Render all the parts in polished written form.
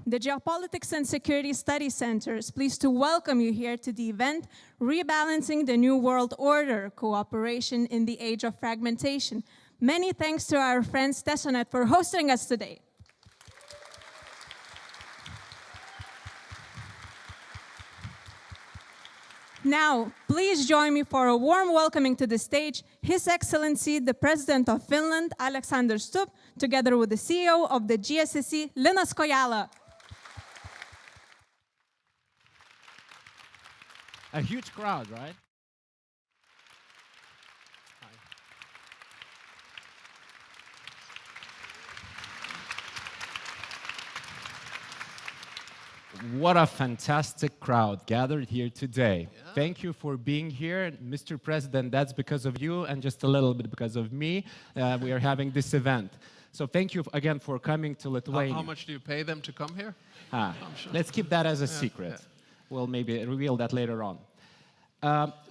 The Geopolitics and Security Study Center is pleased to welcome you here to the event, Rebalancing the New World Order, Cooperation in the Age of Fragmentation. Many thanks to our friends Sauna for hosting us today. Now, please join me for a warm welcoming to the stage, His Excellency, the President of Finland, Alexander Stubb, together with the CEO of the GSSC, Linas Kojala. A huge crowd, right? What a fantastic crowd gathered here today. Yeah. Thank you for being here. Mr. President, that's because of you and just a little bit because of me. We are having this event. So thank you again for coming to Lithuania. How much do you pay them to come here? Sure. Let's keep that as a secret. Yeah. We'll maybe reveal that later on.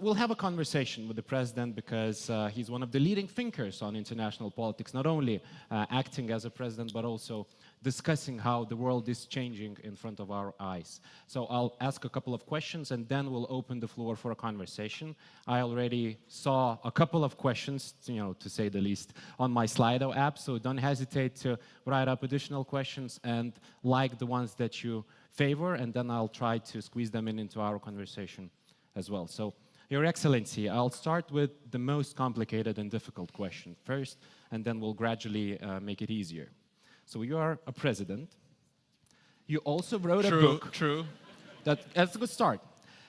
We'll have a conversation with the president because he's one of the leading thinkers on international politics, not only acting as a president, but also discussing how the world is changing in front of our eyes. So I'll ask a couple of questions and then we'll open the floor for a conversation. I already saw a couple of questions, to say the least, on my Slido app, so don't hesitate to write up additional questions and like the ones that you favor, and then I'll try to squeeze them into our conversation as well. So, Your Excellency, I'll start with the most complicated and difficult question first, and then we'll gradually make it easier. So you are a president. You also wrote a book. True. That's a good start.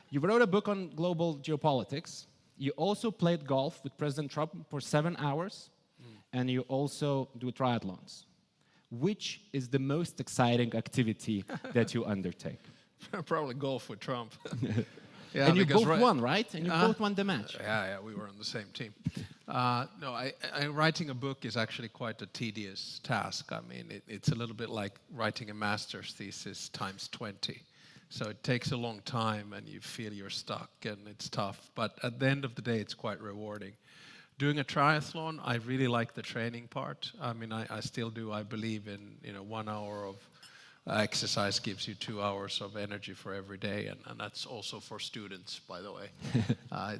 You wrote a book on global geopolitics. You also played golf with President Trump for 7 hours, and you also do triathlons. which is the most exciting activity that you undertake? Probably golf with Trump. Yeah, and you because both won, right? And you both won the match. Yeah, we were on the same team. No, writing a book is actually quite a tedious task. I mean, it's a little bit like writing a master's thesis times 20. So it takes a long time and you feel you're stuck and it's tough. But at the end of the day, it's quite rewarding. Doing a triathlon, I really like the training part. I mean, I still do. I believe in 1 hour of exercise gives you 2 hours of energy for every day, and that's also for students, by the way.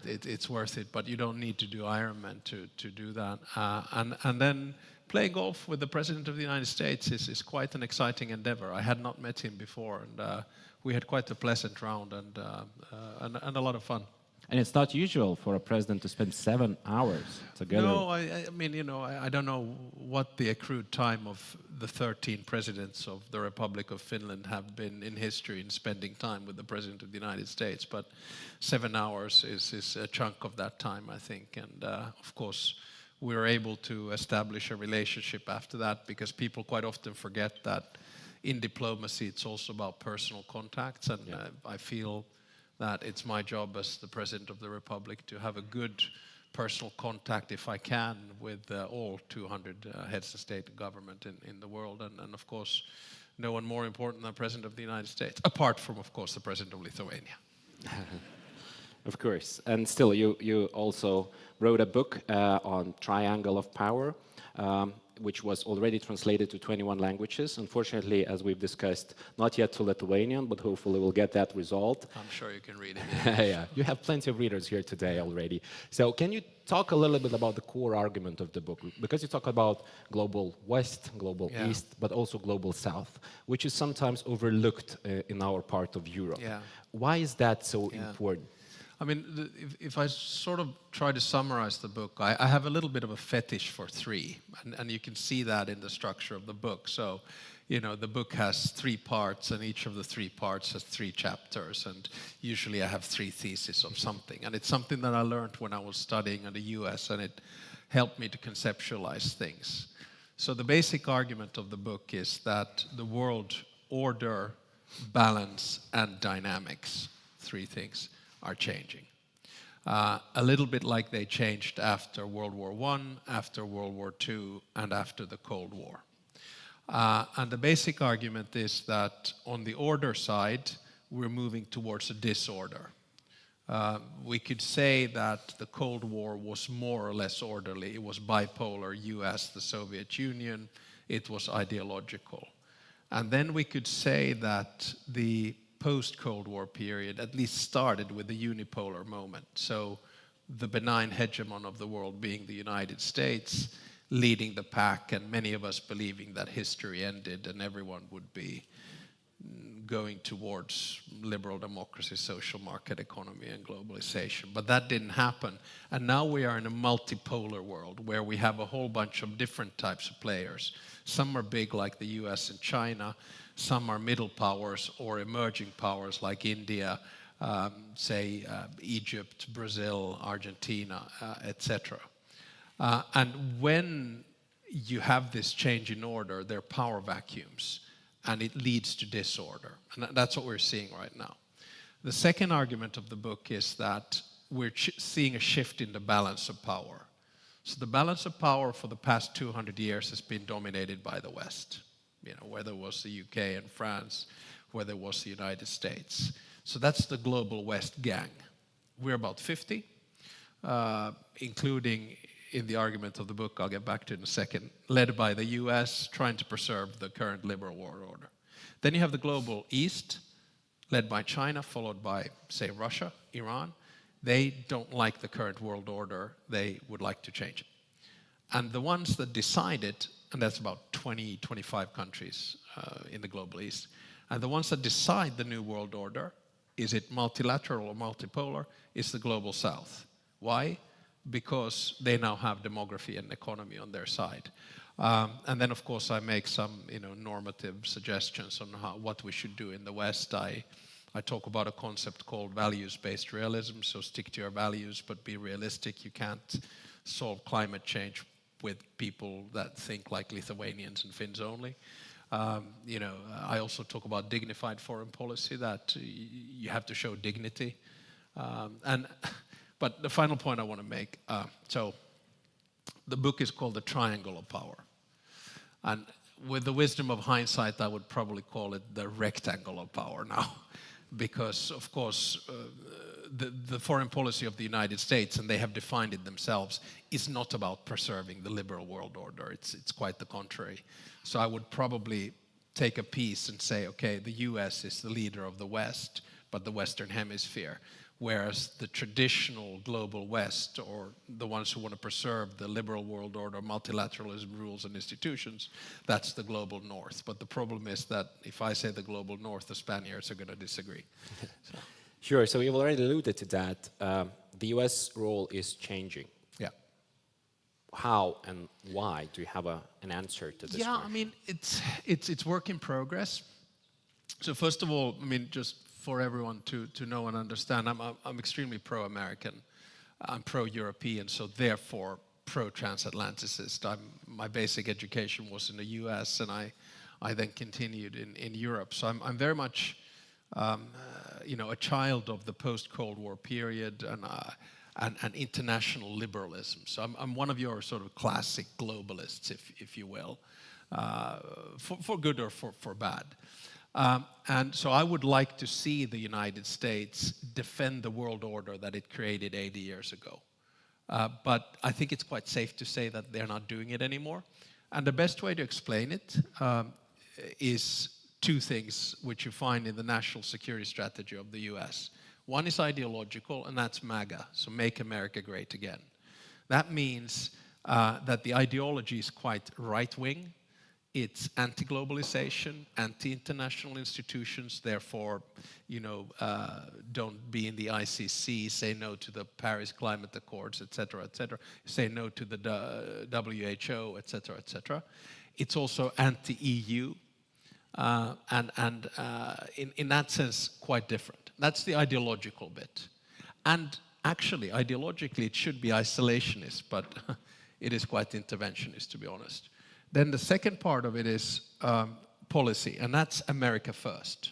It's worth it, but you don't need to do Ironman to do that. And then playing golf with the President of the United States is quite an exciting endeavor. I had not met him before, and we had quite a pleasant round and a lot of fun. And it's not usual for a president to spend 7 hours together. No, I mean, I don't know what the accrued time of the 13 presidents of the Republic of Finland have been in history in spending time with the President of the United States, but 7 hours is a chunk of that time, I think. And of course, we were able to establish a relationship after that, because people quite often forget that in diplomacy, it's also about personal contacts. And I feel that it's my job as the President of the Republic to have a good personal contact, if I can, with all 200 heads of state and government in the world. And of course, no one more important than the President of the United States, apart from, of course, the President of Lithuania. Of course. And still, you also wrote a book on Triangle of Power, which was already translated to 21 languages. Unfortunately, as we've discussed, not yet to Lithuanian, but hopefully we'll get that result. I'm sure you can read it. Yeah, you have plenty of readers here today already. So can you talk a little bit about the core argument of the book? Because you talk about global West, global East, but also global South, which is sometimes overlooked in our part of Europe. Yeah. Why is that so important? I mean, if I sort of try to summarize the book, I have a little bit of a fetish for three, and you can see that in the structure of the book. So, the book has 3 parts, and each of the 3 parts has 3 chapters, and usually I have 3 theses of something. And it's something that I learned when I was studying in the US, and it helped me to conceptualize things. So the basic argument of the book is that the world order, balance, and dynamics, 3 things, are changing. A little bit like they changed after World War I, after World War II, and after the Cold War. And the basic argument is that on the order side, we're moving towards a disorder. We could say that the Cold War was more or less orderly. It was bipolar, US, the Soviet Union. It was ideological. And then we could say that the post-Cold War period at least started with the unipolar moment. So the benign hegemon of the world being the United States, leading the pack, and many of us believing that history ended and everyone would be going towards liberal democracy, social market economy, and globalization. But that didn't happen. And now we are in a multipolar world where we have a whole bunch of different types of players. Some are big like the US and China. Some are middle powers or emerging powers like India, Egypt, Brazil, Argentina, etc. And when you have this change in order, there are power vacuums, and it leads to disorder. And that's what we're seeing right now. The second argument of the book is that we're seeing a shift in the balance of power. So the balance of power for the past 200 years has been dominated by the West. Whether it was the UK and France, whether it was the United States. So that's the global West gang. We're about 50, including in the argument of the book, I'll get back to in a second, led by the US, trying to preserve the current liberal world order. Then you have the global East, led by China, followed by, say, Russia, Iran. They don't like the current world order. They would like to change it. And the ones that decide it, and that's about 20, 25 countries in the global East. And the ones that decide the new world order, is it multilateral or multipolar, is the global South. Why? Because they now have demography and economy on their side. And then, of course, I make some normative suggestions on what we should do in the West. I talk about a concept called values-based realism, so stick to your values, but be realistic. You can't solve climate change with people that think like Lithuanians and Finns only. I also talk about dignified foreign policy, that you have to show dignity. But the final point I want to make, so the book is called The Triangle of Power. And with the wisdom of hindsight, I would probably call it the rectangle of power now. Because, of course, the foreign policy of the United States, and they have defined it themselves, is not about preserving the liberal world order. It's quite the contrary. So I would probably take a piece and say, okay, the US is the leader of the West, but the Western Hemisphere. Whereas the traditional global West, or the ones who want to preserve the liberal world order, multilateralism, rules and institutions, that's the global North. But the problem is that if I say the global North, the Spaniards are going to disagree. So. Sure, so you've already alluded to that. The US role is changing. Yeah. How and why? Do you have an answer to this? Yeah, question? I mean, it's work in progress. So first of all, I mean, just for everyone to know and understand, I'm extremely pro-American. I'm pro-European, so therefore pro-transatlanticist. My basic education was in the US, and I then continued in Europe. So I'm very much a child of the post-Cold War period and international liberalism. So I'm one of your sort of classic globalists, if you will, for good or for bad. And so I would like to see the United States defend the world order that it created 80 years ago. But I think it's quite safe to say that they're not doing it anymore. And the best way to explain it is two things which you find in the national security strategy of the US. One is ideological, and that's MAGA, so Make America Great Again. That means that the ideology is quite right-wing. It's anti-globalization, anti-international institutions, therefore, don't be in the ICC, say no to the Paris Climate Accords, etc., say no to the WHO, etc. It's also anti-EU, and in that sense, quite different. That's the ideological bit. And actually, ideologically, it should be isolationist, but it is quite interventionist, to be honest. Then the second part of it is policy, and that's America first.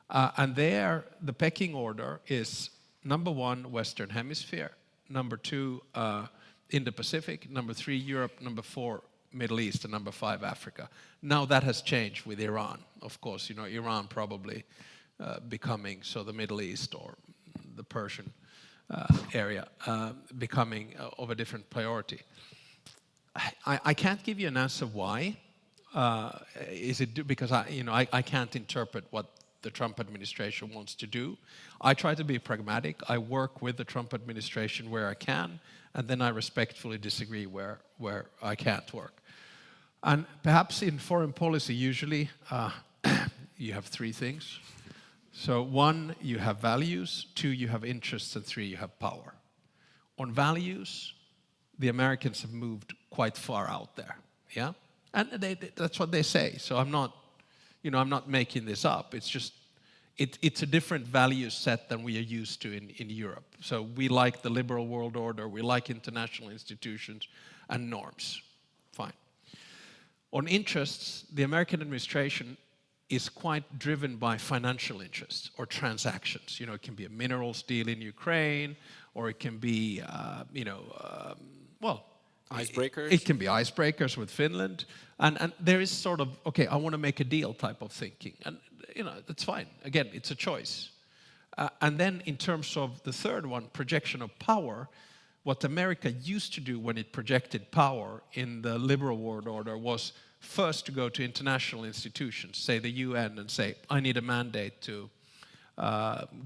And there, the pecking order is number 1, Western Hemisphere, number 2, Indo-Pacific, number 3, Europe, number 4, Middle East, and number 5, Africa. Now that has changed with Iran. Of course, Iran probably becoming, so the Middle East or the Persian area becoming of a different priority. I can't give you an answer why. Is it because I can't interpret what the Trump administration wants to do. I try to be pragmatic. I work with the Trump administration where I can, and then I respectfully disagree where I can't work. And perhaps in foreign policy, usually you have 3 things. So 1, you have values, 2, you have interests, and 3, you have power. On values, the Americans have moved quite far out there, yeah? And that's what they say. So I'm not making this up. It's just, it's a different value set than we are used to in Europe. So we like the liberal world order, we like international institutions and norms. Fine. On interests, the American administration is quite driven by financial interests or transactions. It can be a minerals deal in Ukraine, or it can be, icebreakers? It can be icebreakers with Finland. And there is sort of, okay, I want to make a deal type of thinking. And, that's fine. Again, it's a choice. And then in terms of the third one, projection of power, what America used to do when it projected power in the liberal world order was first to go to international institutions, say the UN, and say, I need a mandate to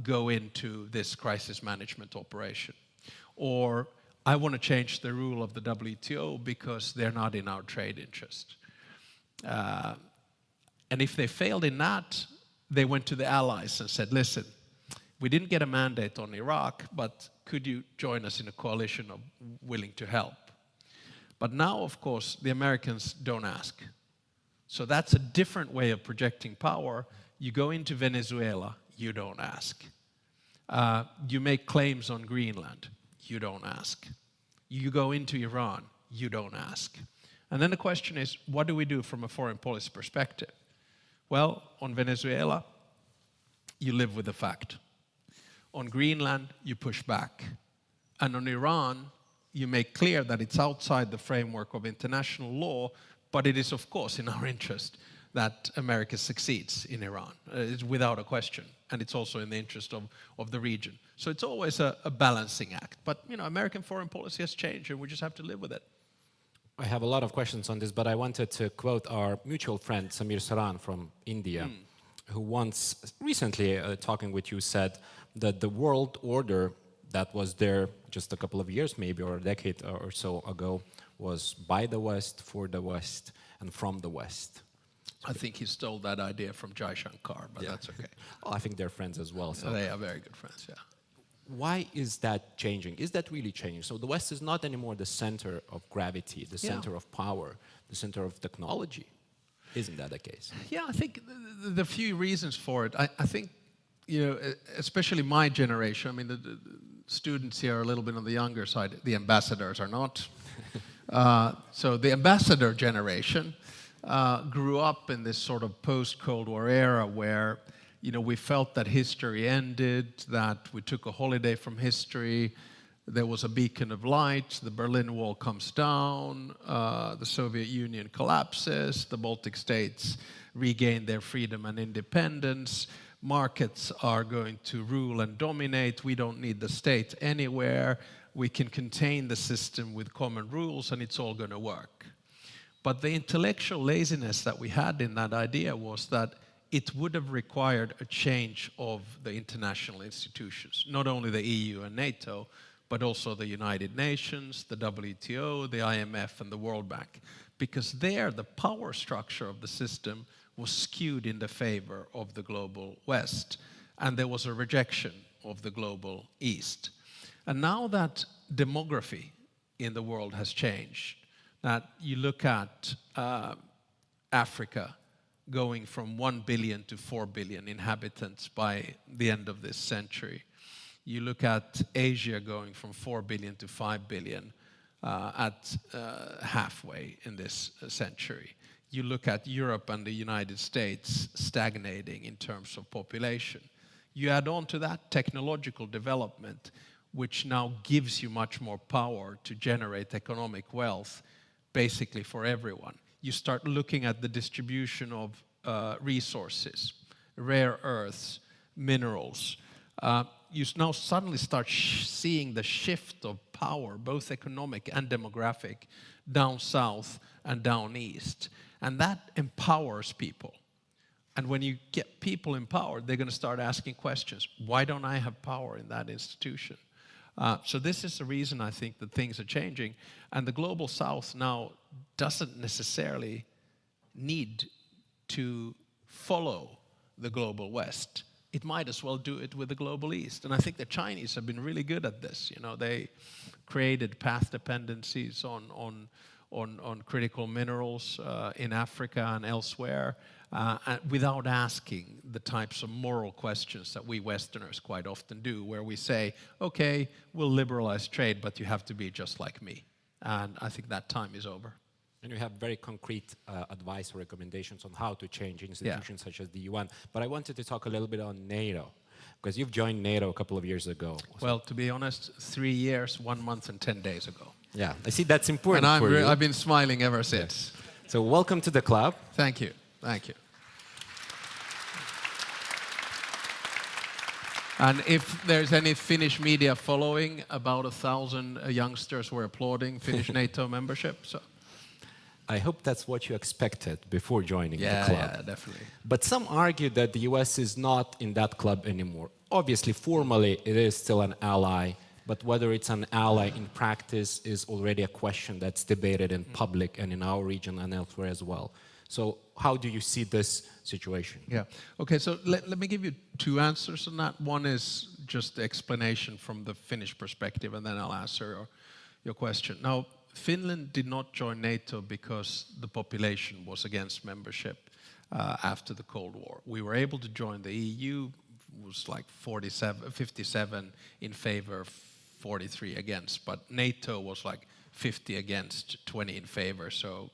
go into this crisis management operation. Or I want to change the rule of the WTO because they're not in our trade interest. And if they failed in that, they went to the allies and said, listen, we didn't get a mandate on Iraq, but could you join us in a coalition of willing to help? But now, of course, the Americans don't ask. So that's a different way of projecting power. You go into Venezuela, you don't ask. You make claims on Greenland, you don't ask. You go into Iran, you don't ask. And then the question is, what do we do from a foreign policy perspective? Well, on Venezuela, you live with the fact. On Greenland, you push back. And on Iran, you make clear that it's outside the framework of international law, but it is, of course, in our interest that America succeeds in Iran. It's without a question. And it's also in the interest of the region. So it's always a balancing act. But, American foreign policy has changed, and we just have to live with it. I have a lot of questions on this, but I wanted to quote our mutual friend, Samir Saran from India, who once, recently, talking with you, said that the world order that was there just a couple of years maybe, or a decade or so ago, was by the West, for the West, and from the West. I think he stole that idea from Jai Shankar, but that's okay. Well, I think they're friends as well. So. They are very good friends, yeah. Why is that changing? Is that really changing? So the West is not anymore the center of gravity, the center of power, the center of technology. Isn't that the case? Yeah, I think the few reasons for it, I think, especially my generation, I mean, the students here are a little bit on the younger side, the ambassadors are not. So the ambassador generation grew up in this sort of post-Cold War era where, we felt that history ended, that we took a holiday from history, there was a beacon of light, the Berlin Wall comes down, the Soviet Union collapses, the Baltic states regain their freedom and independence, markets are going to rule and dominate, we don't need the state anywhere, we can contain the system with common rules and it's all going to work. But the intellectual laziness that we had in that idea was that it would have required a change of the international institutions, not only the EU and NATO, but also the United Nations, the WTO, the IMF, and the World Bank. Because there, the power structure of the system was skewed in the favor of the global West, and there was a rejection of the global East. And now that demography in the world has changed, that you look at Africa going from 1 billion to 4 billion inhabitants by the end of this century. You look at Asia going from 4 billion to 5 billion at halfway in this century. You look at Europe and the United States stagnating in terms of population. You add on to that technological development, which now gives you much more power to generate economic wealth, basically for everyone. You start looking at the distribution of resources, rare earths, minerals. You now suddenly start seeing the shift of power, both economic and demographic, down south and down east. And that empowers people. And when you get people empowered, they're going to start asking questions. Why don't I have power in that institution? So this is the reason I think that things are changing. And the global south now doesn't necessarily need to follow the global west. It might as well do it with the global east. And I think the Chinese have been really good at this. They created path dependencies on critical minerals in Africa and elsewhere without asking the types of moral questions that we Westerners quite often do, where we say, okay, we'll liberalize trade, but you have to be just like me. And I think that time is over. And you have very concrete advice or recommendations on how to change institutions such as the UN. But I wanted to talk a little bit on NATO, because you've joined NATO a couple of years ago. Well, to be honest, 3 years, 1 month, and 10 days ago. Yeah, I see that's important and for you. I've been smiling ever since. Yeah. So welcome to the club. Thank you. Thank you. And if there's any Finnish media following, about 1,000 youngsters were applauding Finnish NATO membership. So. I hope that's what you expected before joining the club. Yeah, definitely. But some argue that the US is not in that club anymore. Obviously, formally, it is still an ally, but whether it's an ally in practice is already a question that's debated in public and in our region and elsewhere as well. So how do you see this situation? Yeah. Okay, so let me give you two answers on that. One is just the explanation from the Finnish perspective, and then I'll answer your question. Now, Finland did not join NATO because the population was against membership after the Cold War. We were able to join the EU, it was like 57 in favor, 43 against, but NATO was like 50 against, 20 in favor. So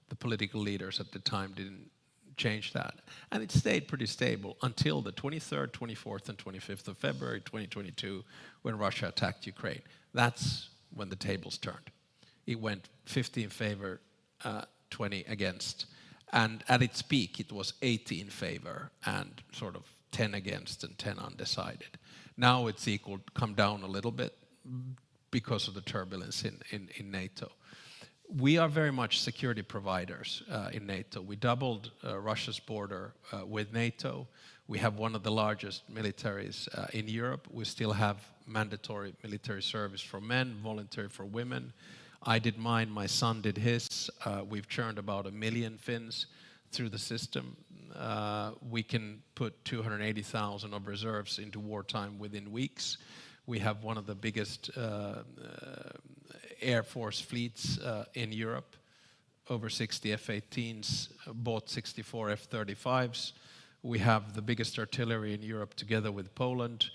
the political leaders at the time didn't change that. And it stayed pretty stable until the 23rd, 24th, and 25th of February 2022, when Russia attacked Ukraine. That's when the tables turned. It went 50 in favor, 20 against. And at its peak, it was 80 in favor and sort of 10 against and 10 undecided. Now it's come down a little bit because of the turbulence in NATO. We are very much security providers in NATO. We doubled Russia's border with NATO. We have one of the largest militaries in Europe. We still have mandatory military service for men, voluntary for women. I did mine, my son did his. We've churned about 1 million Finns through the system. We can put 280,000 of reserves into wartime within weeks. We have one of the biggest Air Force fleets in Europe, over 60 F-18s, bought 64 F-35s. We have the biggest artillery in Europe together with Poland.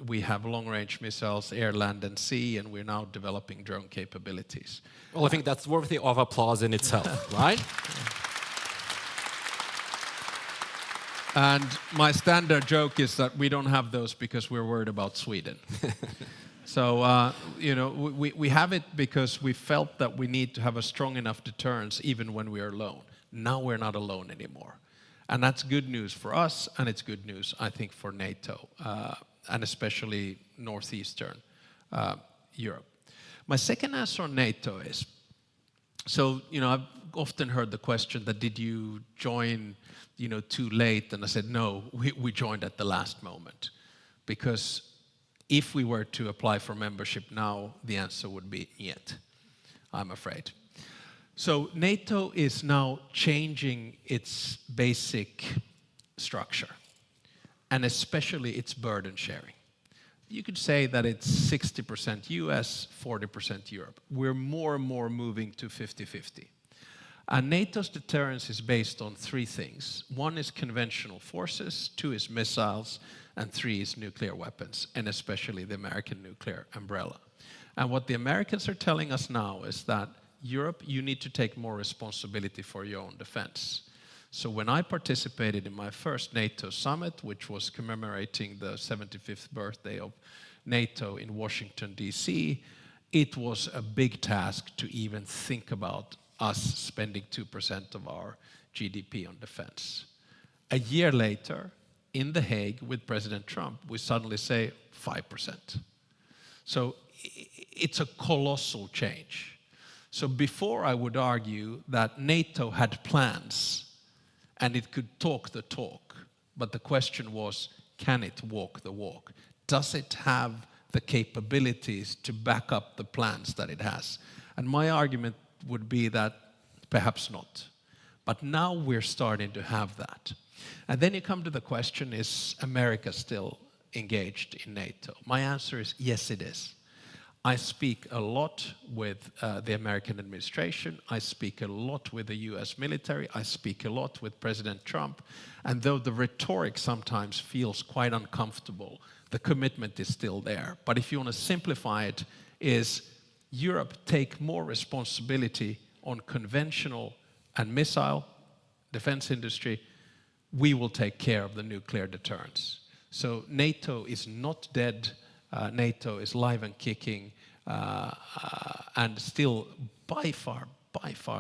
We have long-range missiles, air, land, and sea, and we're now developing drone capabilities. Well, I think that's worthy of applause in itself, right? And my standard joke is that we don't have those because we're worried about Sweden. So, we have it because we felt that we need to have a strong enough deterrence even when we are alone. Now we're not alone anymore. And that's good news for us, and it's good news, I think, for NATO, and especially northeastern Europe. My second answer on NATO is, so, I've often heard the question that did you join, too late? And I said, no, we joined at the last moment. Because if we were to apply for membership now, the answer would be yet, I'm afraid. So NATO is now changing its basic structure, and especially its burden sharing. You could say that it's 60% US, 40% Europe. We're more and more moving to 50-50. And NATO's deterrence is based on 3 things. 1 is conventional forces, 2 is missiles, and 3 is nuclear weapons, and especially the American nuclear umbrella. And what the Americans are telling us now is that Europe, you need to take more responsibility for your own defense. So when I participated in my first NATO summit, which was commemorating the 75th birthday of NATO in Washington, D.C., it was a big task to even think about us spending 2% of our GDP on defense. A year later, in The Hague with President Trump, we suddenly say 5%. So it's a colossal change. So before I would argue that NATO had plans and it could talk the talk, but the question was, can it walk the walk? Does it have the capabilities to back up the plans that it has? And my argument would be that perhaps not. But now we're starting to have that. And then you come to the question, is America still engaged in NATO? My answer is yes, it is. I speak a lot with the American administration. I speak a lot with the US military. I speak a lot with President Trump. And though the rhetoric sometimes feels quite uncomfortable, the commitment is still there. But if you want to simplify it, is Europe take more responsibility on conventional and missile defense industry, we will take care of the nuclear deterrence. So NATO is not dead. NATO is live and kicking, and still by far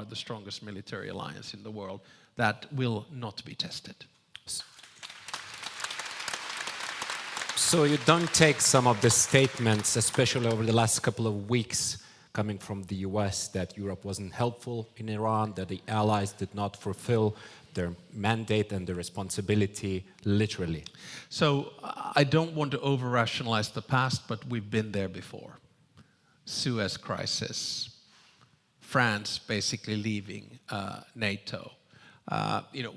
the strongest military alliance in the world that will not be tested. So you don't take some of the statements, especially over the last couple of weeks, coming from the US, that Europe wasn't helpful in Iran, that the allies did not fulfill their mandate and their responsibility literally. So I don't want to over-rationalize the past, but we've been there before. Suez crisis, France basically leaving NATO.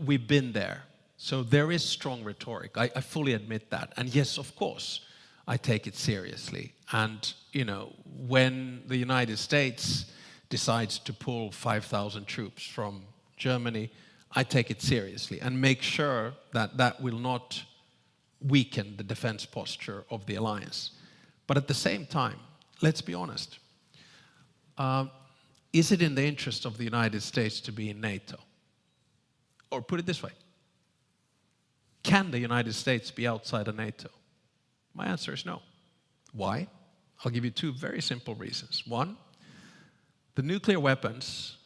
We've been there. So there is strong rhetoric. I fully admit that. And yes, of course, I take it seriously. And, when the United States decides to pull 5,000 troops from Germany, I take it seriously and make sure that that will not weaken the defense posture of the alliance. But at the same time, let's be honest, Is it in the interest of the United States to be in NATO? Or put it this way, can the United States be outside of NATO? My answer is no. Why? I'll give you two very simple reasons. One, the nuclear weapons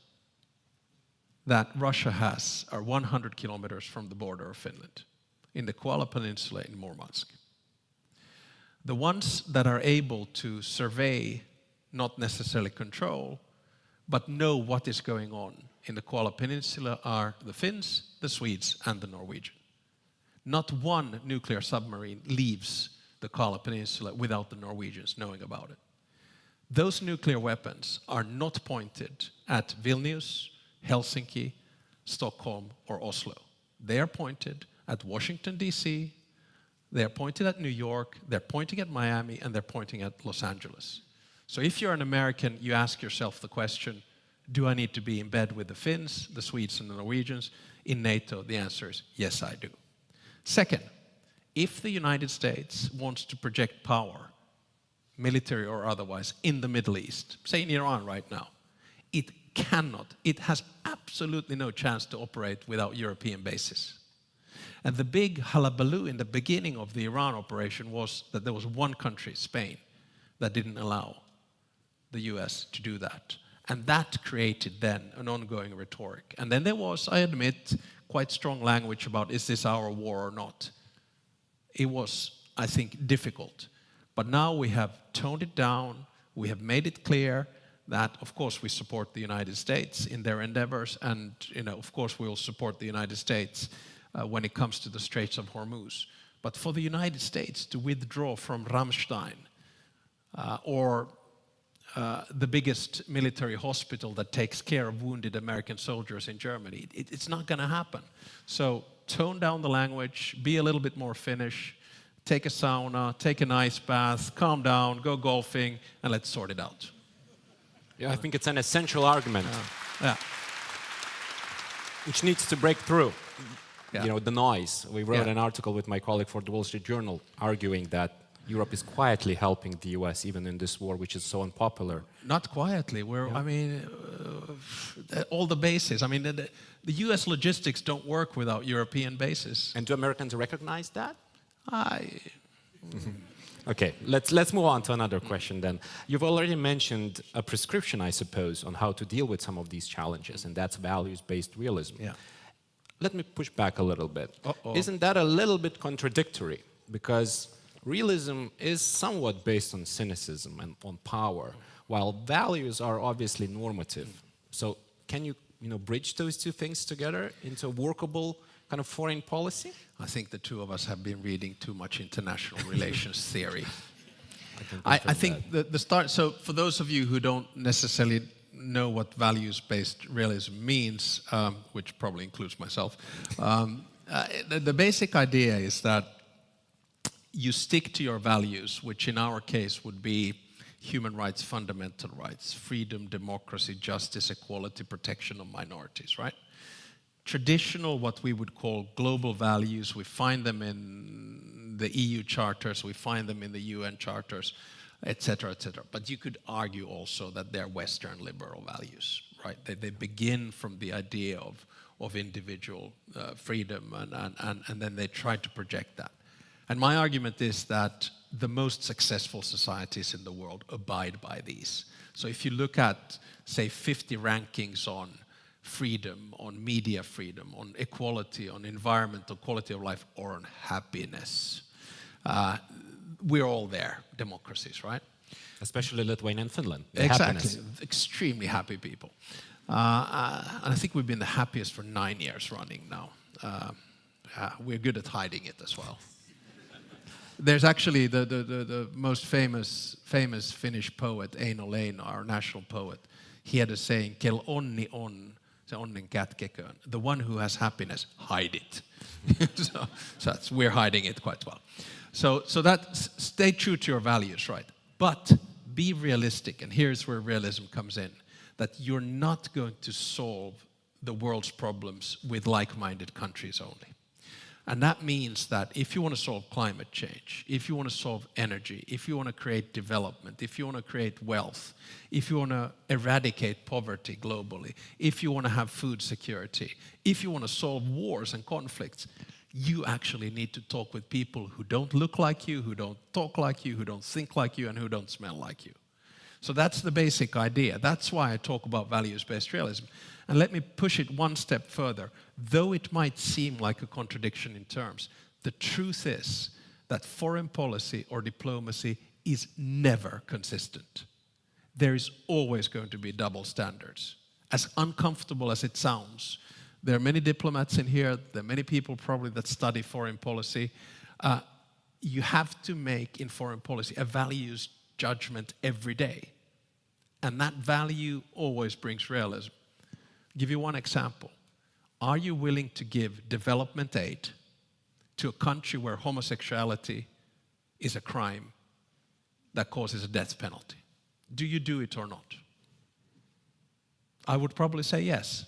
that Russia has are 100 kilometers from the border of Finland, in the Koala Peninsula in Murmansk. The ones that are able to survey, not necessarily control, but know what is going on in the Koala Peninsula are the Finns, the Swedes, and the Norwegian. Not one nuclear submarine leaves the Koala Peninsula without the Norwegians knowing about it. Those nuclear weapons are not pointed at Vilnius, Helsinki, Stockholm, or Oslo. They are pointed at Washington, D.C., they're pointed at New York, they're pointing at Miami, and they're pointing at Los Angeles. So if you're an American, you ask yourself the question, do I need to be in bed with the Finns, the Swedes, and the Norwegians? In NATO, the answer is yes, I do. Second, if the United States wants to project power, military or otherwise, in the Middle East, say in Iran right now, it cannot, it has absolutely no chance to operate without European bases. And the big hullabaloo in the beginning of the Iran operation was that there was one country, Spain, that didn't allow the US to do that. And that created then an ongoing rhetoric. And then there was, I admit, quite strong language about, is this our war or not? It was, I think, difficult. But now we have toned it down, we have made it clear that, of course, we support the United States in their endeavors, and, of course, we will support the United States when it comes to the Straits of Hormuz. But for the United States to withdraw from Ramstein, or the biggest military hospital that takes care of wounded American soldiers in Germany, it's not going to happen. So tone down the language, be a little bit more Finnish, take a sauna, take an ice bath, calm down, go golfing, and let's sort it out. Yeah, I think it's an essential argument, Yeah. which needs to break through. Yeah. The noise. We wrote an article with my colleague for the Wall Street Journal arguing that Europe is quietly helping the US even in this war, which is so unpopular. Not quietly. I mean, all the bases. I mean, the US logistics don't work without European bases. And do Americans recognize that? Mm-hmm. Okay, let's move on to another question then. You've already mentioned a prescription, I suppose, on how to deal with some of these challenges, and that's values-based realism. Yeah. Let me push back a little bit. Uh-oh. Isn't that a little bit contradictory? Because realism is somewhat based on cynicism and on power, while values are obviously normative. So can you, bridge those two things together into a workable kind of foreign policy? I think the two of us have been reading too much international relations theory. I think the start, so for those of you who don't necessarily know what values-based realism means, which probably includes myself, the basic idea is that you stick to your values, which in our case would be human rights, fundamental rights, freedom, democracy, justice, equality, protection of minorities, right? Traditional, what we would call global values, we find them in the EU charters, we find them in the UN charters, etc., etc. But you could argue also that they're Western liberal values, right? They begin from the idea of individual freedom, and then they try to project that. And my argument is that the most successful societies in the world abide by these. So if you look at, say, 50 rankings on freedom, on media freedom, on equality, on environmental quality of life, or on happiness, we're all there, democracies, right? Especially Lithuania and Finland. Exactly, Happiness. extremely happy people. And I think we've been the happiest for 9 years running now. We're good at hiding it as well. There's actually the most famous Finnish poet, Eino Leino, our national poet. He had a saying, "Kel onni on, se onnen kätkeköön." The one who has happiness, hide it. so we're hiding it quite well. So that, stay true to your values, right? But be realistic, and here's where realism comes in, that you're not going to solve the world's problems with like-minded countries only. And that means that if you want to solve climate change, if you want to solve energy, if you want to create development, if you want to create wealth, if you want to eradicate poverty globally, if you want to have food security, if you want to solve wars and conflicts, you actually need to talk with people who don't look like you, who don't talk like you, who don't think like you, and who don't smell like you. So that's the basic idea. That's why I talk about values-based realism. And let me push it one step further. Though it might seem like a contradiction in terms, the truth is that foreign policy or diplomacy is never consistent. There is always going to be double standards. As uncomfortable as it sounds, there are many diplomats in here, there are many people probably that study foreign policy. You have to make in foreign policy a values judgment every day. And that value always brings realism. I'll give you one example. Are you willing to give development aid to a country where homosexuality is a crime that causes a death penalty? Do you do it or not? I would probably say yes,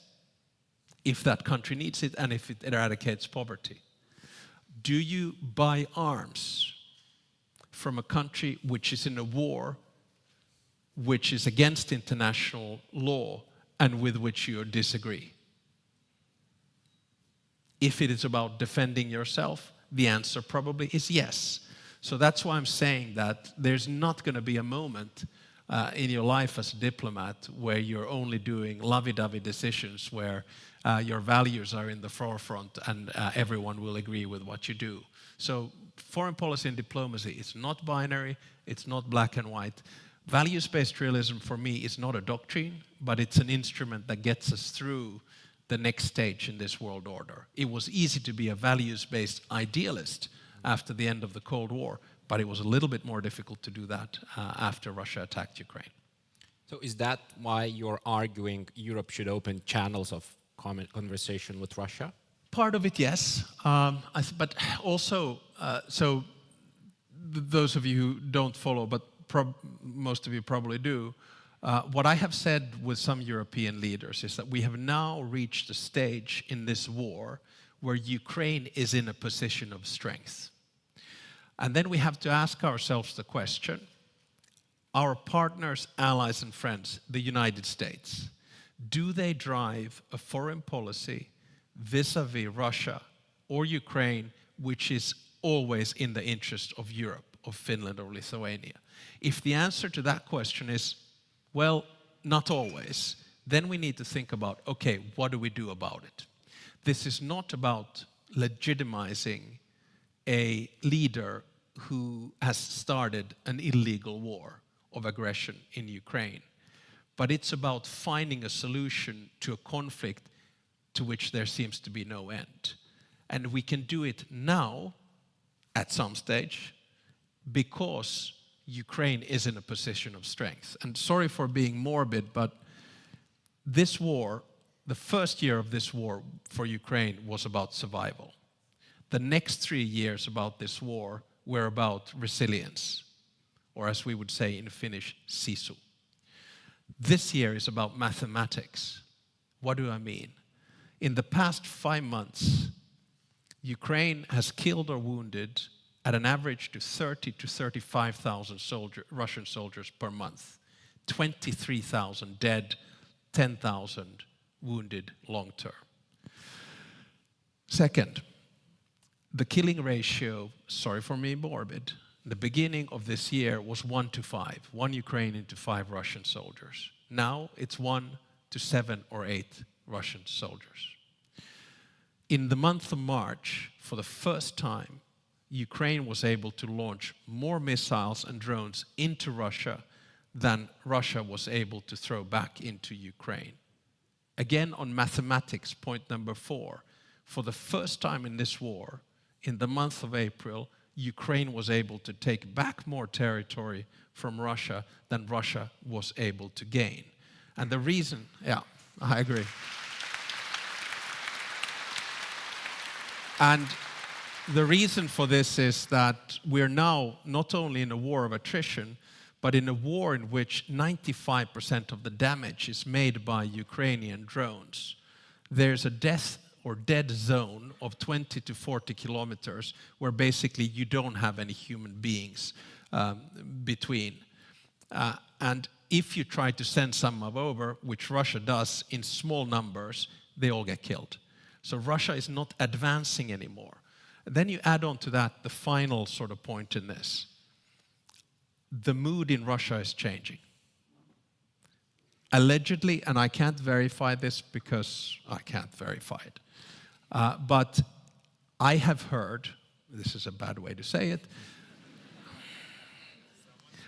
if that country needs it and if it eradicates poverty. Do you buy arms from a country which is in a war, which is against international law, and with which you disagree? If it is about defending yourself, the answer probably is yes. So that's why I'm saying that there's not going to be a moment in your life as a diplomat where you're only doing lovey-dovey decisions where your values are in the forefront and everyone will agree with what you do. So foreign policy and diplomacy is not binary, it's not black and white. Values-based realism for me is not a doctrine, but it's an instrument that gets us through the next stage in this world order. It was easy to be a values-based idealist after the end of the Cold War, but it was a little bit more difficult to do that after Russia attacked Ukraine. So is that why you're arguing Europe should open channels of common conversation with Russia? Part of it, yes. But also, those of you who don't follow, but most of you probably do, what I have said with some European leaders is that we have now reached a stage in this war where Ukraine is in a position of strength. And then we have to ask ourselves the question, our partners, allies and friends, the United States, do they drive a foreign policy vis-à-vis Russia or Ukraine which is always in the interest of Europe, of Finland or Lithuania? If the answer to that question is, well, not always, then we need to think about, okay, what do we do about it? This is not about legitimizing a leader who has started an illegal war of aggression in Ukraine, but it's about finding a solution to a conflict to which there seems to be no end. And we can do it now, at some stage, because Ukraine is in a position of strength. And sorry for being morbid, but this war, the first year of this war for Ukraine was about survival. The next 3 years about this war were about resilience, or as we would say in Finnish, sisu. This year is about mathematics. What do I mean? In the past 5 months, Ukraine has killed or wounded at an average to 30 to 35,000 Russian soldiers per month. 23,000 dead, 10,000 wounded long term. Second, the killing ratio, sorry for being morbid, the beginning of this year was 1 to 5, 1 Ukrainian to 5 Russian soldiers. Now it's 1 to 7 or 8 Russian soldiers. In the month of March, for the first time, Ukraine was able to launch more missiles and drones into Russia than Russia was able to throw back into Ukraine. Again, on mathematics, point number 4, for the first time in this war, in the month of April, Ukraine was able to take back more territory from Russia than Russia was able to gain. And the reason, yeah, I agree. And the reason for this is that we're now not only in a war of attrition, but in a war in which 95% of the damage is made by Ukrainian drones. There's a death or dead zone of 20 to 40 kilometers where basically you don't have any human beings between. And if you try to send some over, which Russia does in small numbers, they all get killed. So Russia is not advancing anymore. Then you add on to that the final sort of point in this. The mood in Russia is changing. Allegedly, and I can't verify this because I can't verify it, but I have heard, this is a bad way to say it,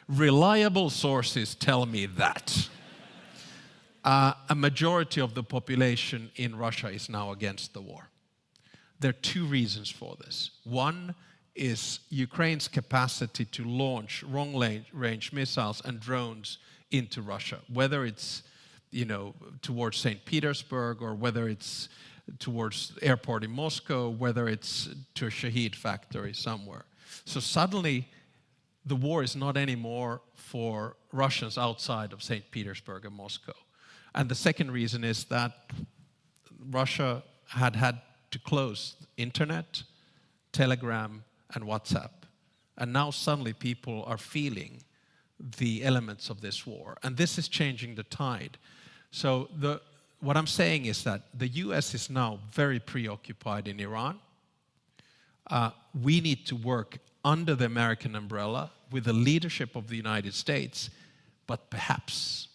reliable sources tell me that a majority of the population in Russia is now against the war. There are two reasons for this. One is Ukraine's capacity to launch long-range missiles and drones into Russia, whether it's towards St. Petersburg or whether it's towards the airport in Moscow, whether it's to a Shahid factory somewhere. So suddenly, the war is not anymore for Russians outside of St. Petersburg and Moscow. And the second reason is that Russia had to close internet, Telegram, and WhatsApp. And now suddenly people are feeling the elements of this war. And this is changing the tide. So what I'm saying is that the US is now very preoccupied in Iran. We need to work under the American umbrella with the leadership of the United States, but perhaps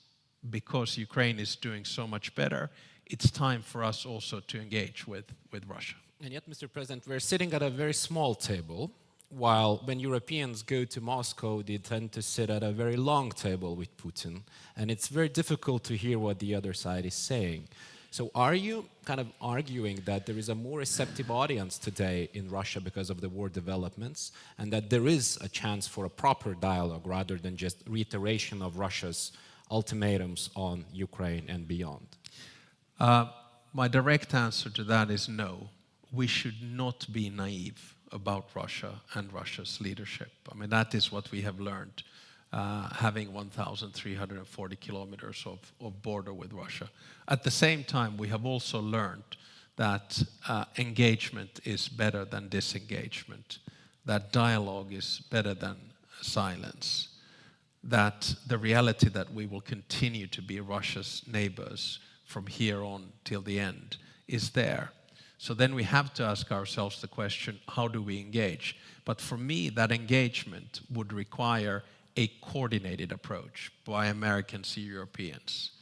because Ukraine is doing so much better, it's time for us also to engage with Russia. And yet, Mr. President, we're sitting at a very small table, while when Europeans go to Moscow, they tend to sit at a very long table with Putin, and it's very difficult to hear what the other side is saying. So are you kind of arguing that there is a more receptive audience today in Russia because of the war developments, and that there is a chance for a proper dialogue rather than just reiteration of Russia's ultimatums on Ukraine and beyond? My direct answer to that is no. We should not be naive about Russia and Russia's leadership. I mean, that is what we have learned, having 1,340 kilometers of border with Russia. At the same time, we have also learned that engagement is better than disengagement, that dialogue is better than silence, that the reality that we will continue to be Russia's neighbors from here on till the end is there. So then we have to ask ourselves the question, how do we engage? But for me, that engagement would require a coordinated approach by Americans and Europeans.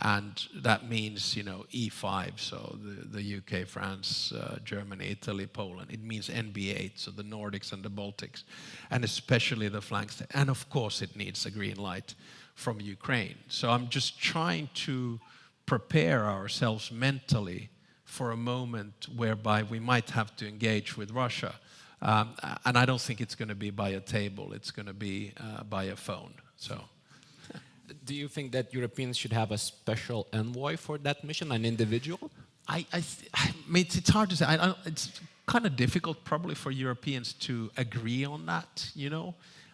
And that means, E5, so the UK, France, Germany, Italy, Poland. It means NB8, so the Nordics and the Baltics, and especially the flanks. And of course, it needs a green light from Ukraine. So I'm just trying to prepare ourselves mentally for a moment whereby we might have to engage with Russia. And I don't think it's going to be by a table, it's going to be by a phone. So, do you think that Europeans should have a special envoy for that mission, an individual? I mean, it's hard to say. It's kind of difficult probably for Europeans to agree on that,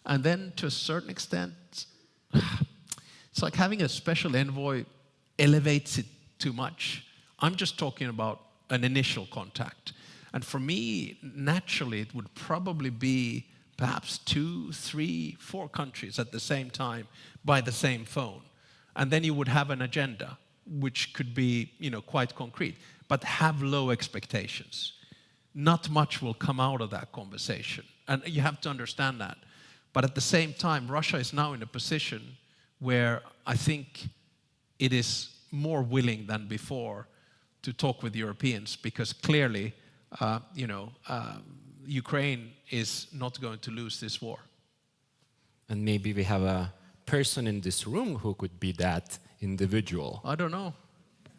And then to a certain extent, it's like having a special envoy elevates it too much. I'm just talking about an initial contact. And for me, naturally, it would probably be perhaps 2, 3, 4 countries at the same time by the same phone. And then you would have an agenda, which could be, quite concrete, but have low expectations. Not much will come out of that conversation. And you have to understand that. But at the same time, Russia is now in a position where I think it is more willing than before to talk with Europeans, because clearly, Ukraine is not going to lose this war. And maybe we have a person in this room who could be that individual. I don't know.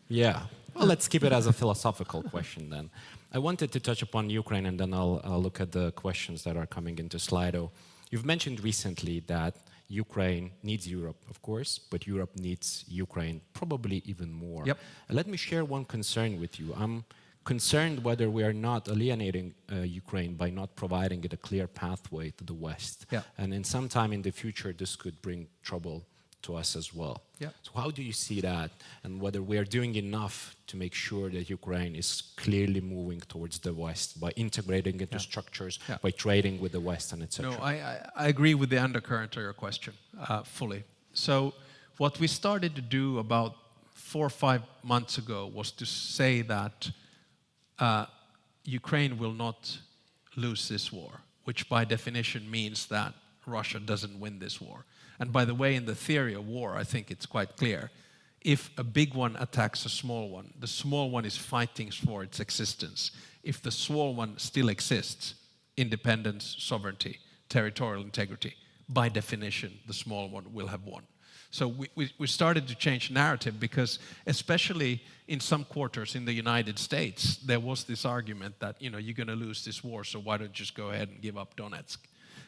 Yeah. Well, let's keep it as a philosophical question then. I wanted to touch upon Ukraine, and then I'll look at the questions that are coming into Slido. You've mentioned recently that Ukraine needs Europe, of course, but Europe needs Ukraine probably even more. Yep. Let me share one concern with you. I'm concerned whether we are not alienating Ukraine by not providing it a clear pathway to the West. Yeah. And in some time in the future, this could bring trouble to us as well. Yeah. So how do you see that, and whether we are doing enough to make sure that Ukraine is clearly moving towards the West by integrating into structures, by trading with the West, and etc.? No, I agree with the undercurrent of your question fully. So what we started to do about 4 or 5 months ago was to say that Ukraine will not lose this war, which by definition means that Russia doesn't win this war. And by the way, in the theory of war, I think it's quite clear. If a big one attacks a small one, the small one is fighting for its existence. If the small one still exists, independence, sovereignty, territorial integrity, by definition, the small one will have won. So we started to change narrative because, especially in some quarters in the United States, there was this argument that, you know, you're going to lose this war, so why don't you just go ahead and give up Donetsk?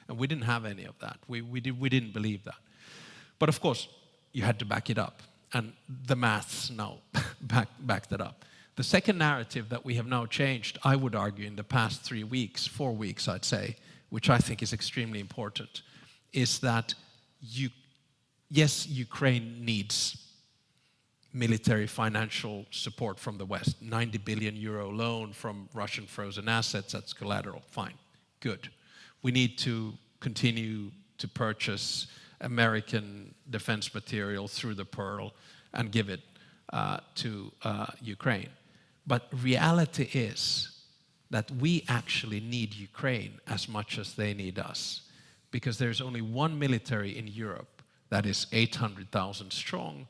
And we didn't have any of that. We didn't believe that. But of course, you had to back it up. And the maths now back that up. The second narrative that we have now changed, I would argue, in the past 3 weeks, 4 weeks, I'd say, which I think is extremely important, is that yes, Ukraine needs military financial support from the West. 90 billion euro loan from Russian frozen assets, that's collateral. Fine, good. We need to continue to purchase American defense material through the Pearl and give it to Ukraine. But reality is that we actually need Ukraine as much as they need us, because there's only one military in Europe that is 800,000 strong,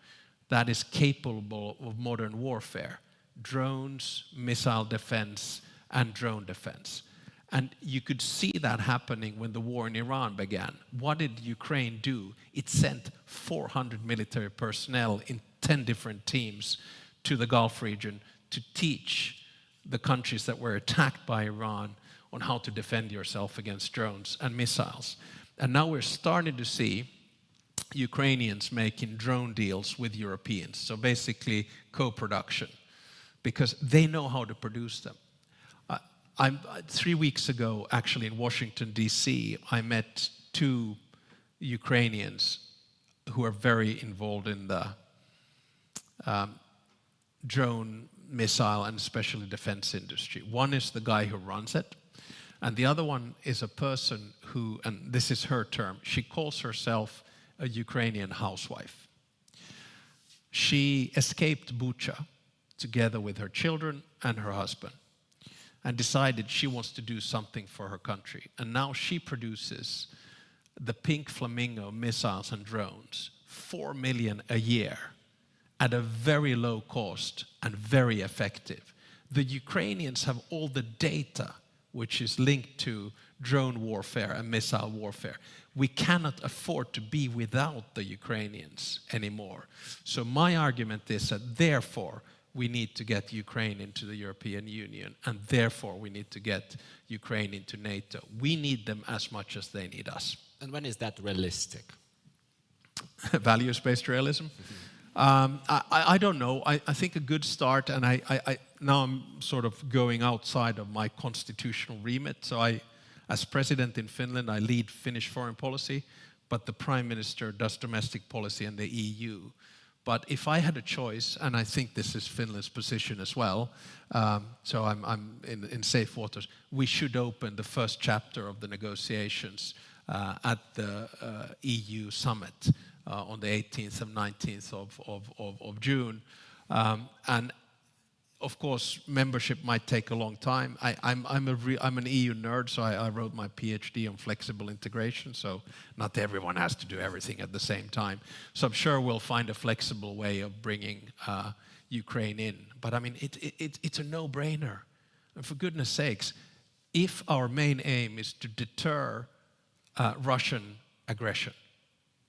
that is capable of modern warfare, drones, missile defense, and drone defense. And you could see that happening when the war in Iran began. What did Ukraine do? It sent 400 military personnel in 10 different teams to the Gulf region to teach the countries that were attacked by Iran on how to defend yourself against drones and missiles. And now we're starting to see Ukrainians making drone deals with Europeans. So basically co-production, because they know how to produce them. 3 weeks ago, actually in Washington, D.C., I met 2 Ukrainians who are very involved in the drone, missile, and especially defense industry. One is the guy who runs it, and the other one is a person who, and this is her term, she calls herself a Ukrainian housewife. She escaped Bucha together with her children and her husband, and decided she wants to do something for her country. And now she produces the Pink Flamingo missiles and drones, 4 million a year, at a very low cost and very effective. The Ukrainians have all the data which is linked to drone warfare and missile warfare. We cannot afford to be without the Ukrainians anymore. So my argument is that therefore we need to get Ukraine into the European Union, and therefore we need to get Ukraine into NATO. We need them as much as they need us. And when is that realistic? Values-based realism? I don't know. I think a good start, and now I'm sort of going outside of my constitutional remit. So as president in Finland, I lead Finnish foreign policy, but the prime minister does domestic policy in the EU. But if I had a choice, and I think this is Finland's position as well, so I'm in safe waters, we should open the first chapter of the negotiations at the EU summit on the 18th and 19th of June. And of course, membership might take a long time. I'm an EU nerd, so I wrote my PhD on flexible integration, so not everyone has to do everything at the same time. So I'm sure we'll find a flexible way of bringing Ukraine in. But I mean, it's a no-brainer. And for goodness sakes, if our main aim is to deter Russian aggression,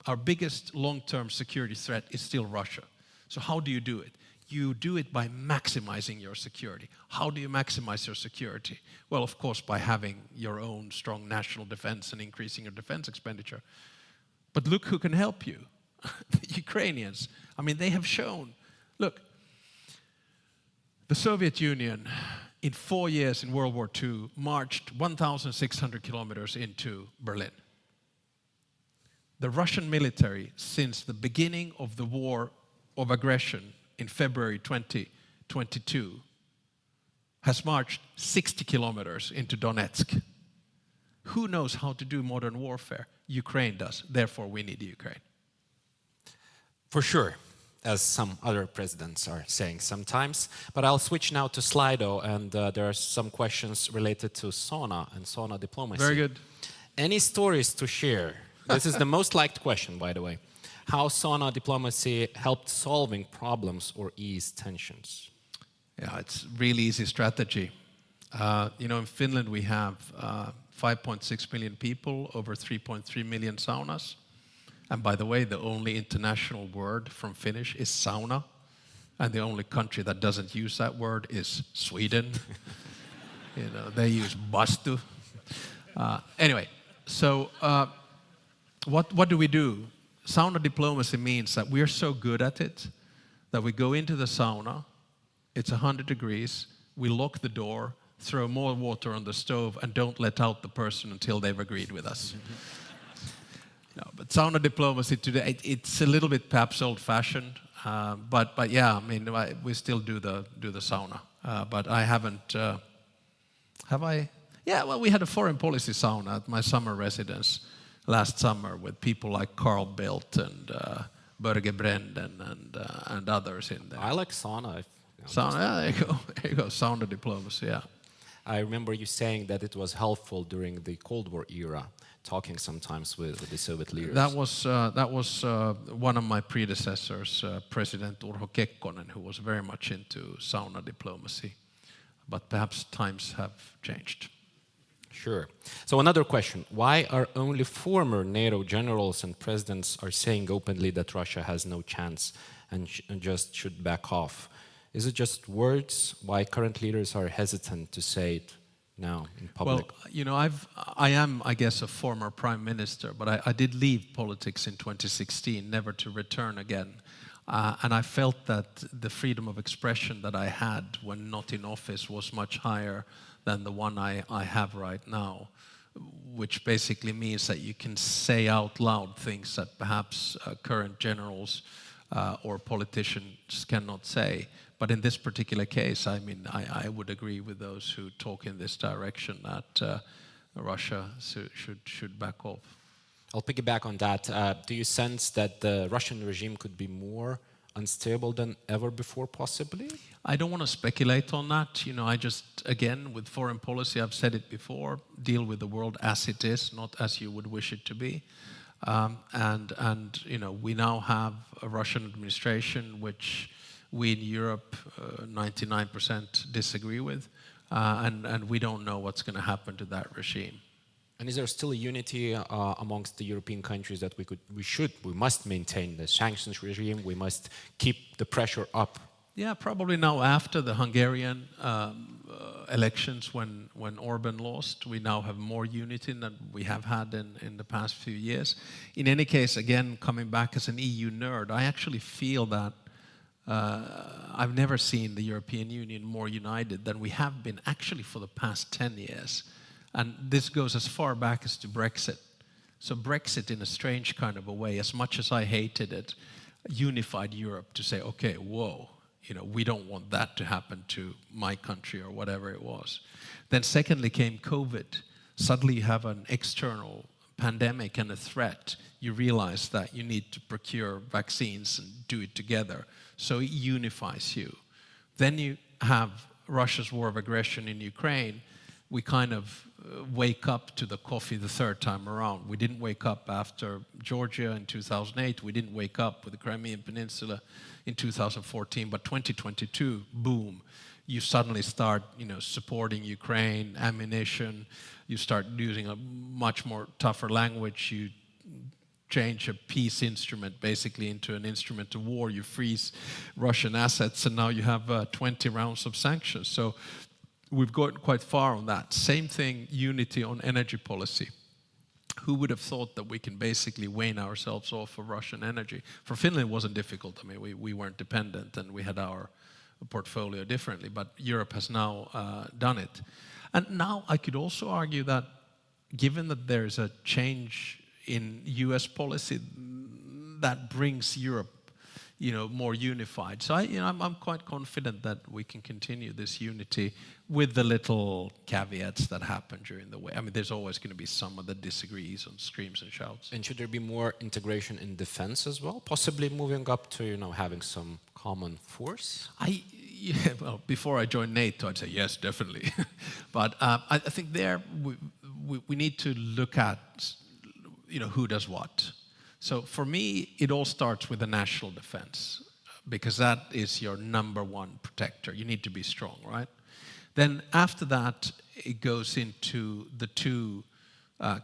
our biggest long-term security threat is still Russia. So how do you do it? You do it by maximizing your security. How do you maximize your security? Well, of course, by having your own strong national defense and increasing your defense expenditure. But look who can help you. The Ukrainians. I mean, they have shown. Look, the Soviet Union, in 4 years in World War II, marched 1,600 kilometers into Berlin. The Russian military, since the beginning of the war of aggression in February 2022, has marched 60 kilometers into Donetsk. Who knows how to do modern warfare? Ukraine does. Therefore, we need Ukraine. For sure, as some other presidents are saying sometimes. But I'll switch now to Slido, and there are some questions related to Sauna and Sauna diplomacy. Very good. Any stories to share? This is the most liked question, by the way. How Sauna diplomacy helped solving problems or ease tensions? Yeah, it's really easy strategy. In Finland we have 5.6 million people, over 3.3 million saunas. And by the way, the only international word from Finnish is sauna. And the only country that doesn't use that word is Sweden. They use bastu. Anyway, so what do we do? Sauna diplomacy means that we are so good at it that we go into the sauna, it's 100 degrees, we lock the door, throw more water on the stove, and don't let out the person until they've agreed with us. No, but sauna diplomacy today, it's a little bit perhaps old-fashioned, but yeah, I mean, we still do the sauna. But I haven't, have I? Yeah, well, we had a foreign policy sauna at my summer residence last summer with people like Carl Bildt and Börge Brenden and others in there. I like sauna. Sauna, yeah, there you go, sauna diplomacy, yeah. I remember you saying that it was helpful during the Cold War era, talking sometimes with the Soviet leaders. That was one of my predecessors, President Urho Kekkonen, who was very much into sauna diplomacy. But perhaps times have changed. Sure. So another question. Why are only former NATO generals and presidents are saying openly that Russia has no chance and just should back off? Is it just words? Why current leaders are hesitant to say it now in public? Well, I am, I guess, a former prime minister, but I did leave politics in 2016, never to return again. And I felt that the freedom of expression that I had when not in office was much higher than the one I have right now, which basically means that you can say out loud things that perhaps current generals or politicians cannot say. But in this particular case, I mean, I would agree with those who talk in this direction that Russia should back off. I'll piggyback on that. Do you sense that the Russian regime could be more unstable than ever before, possibly? I don't want to speculate on that. I just, again, with foreign policy, I've said it before, deal with the world as it is, not as you would wish it to be. We now have a Russian administration which we in Europe 99% disagree with, and we don't know what's going to happen to that regime. And is there still a unity amongst the European countries that we must maintain the sanctions regime, we must keep the pressure up? Yeah, probably now after the Hungarian elections when Orban lost, we now have more unity than we have had in the past few years. In any case, again, coming back as an EU nerd, I actually feel that I've never seen the European Union more united than we have been actually for the past 10 years. And this goes as far back as to Brexit. So Brexit, in a strange kind of a way, as much as I hated it, unified Europe to say, okay, whoa, we don't want that to happen to my country or whatever it was. Then secondly came COVID. Suddenly you have an external pandemic and a threat. You realize that you need to procure vaccines and do it together. So it unifies you. Then you have Russia's war of aggression in Ukraine. We kind of wake up to the coffee the third time around. We didn't wake up after Georgia in 2008. We didn't wake up with the Crimean Peninsula in 2014. But 2022, boom, you suddenly start, supporting Ukraine, ammunition. You start using a much more tougher language. You change a peace instrument basically into an instrument of war. You freeze Russian assets, and now you have 20 rounds of sanctions. So we've gotten quite far on that. Same thing, unity on energy policy. Who would have thought that we can basically wane ourselves off of Russian energy? For Finland, it wasn't difficult. I mean, we weren't dependent and we had our portfolio differently, but Europe has now done it. And now I could also argue that given that there's a change in US policy that brings Europe, more unified. So I'm quite confident that we can continue this unity with the little caveats that happen during the way. I mean, there's always going to be someone that disagrees and screams and shouts. And should there be more integration in defense as well? Possibly moving up to, having some common force? Well, before I joined NATO, I'd say yes, definitely. But I think there we need to look at, who does what. So for me, it all starts with the national defense, because that is your number one protector. You need to be strong, right? Then after that, it goes into the two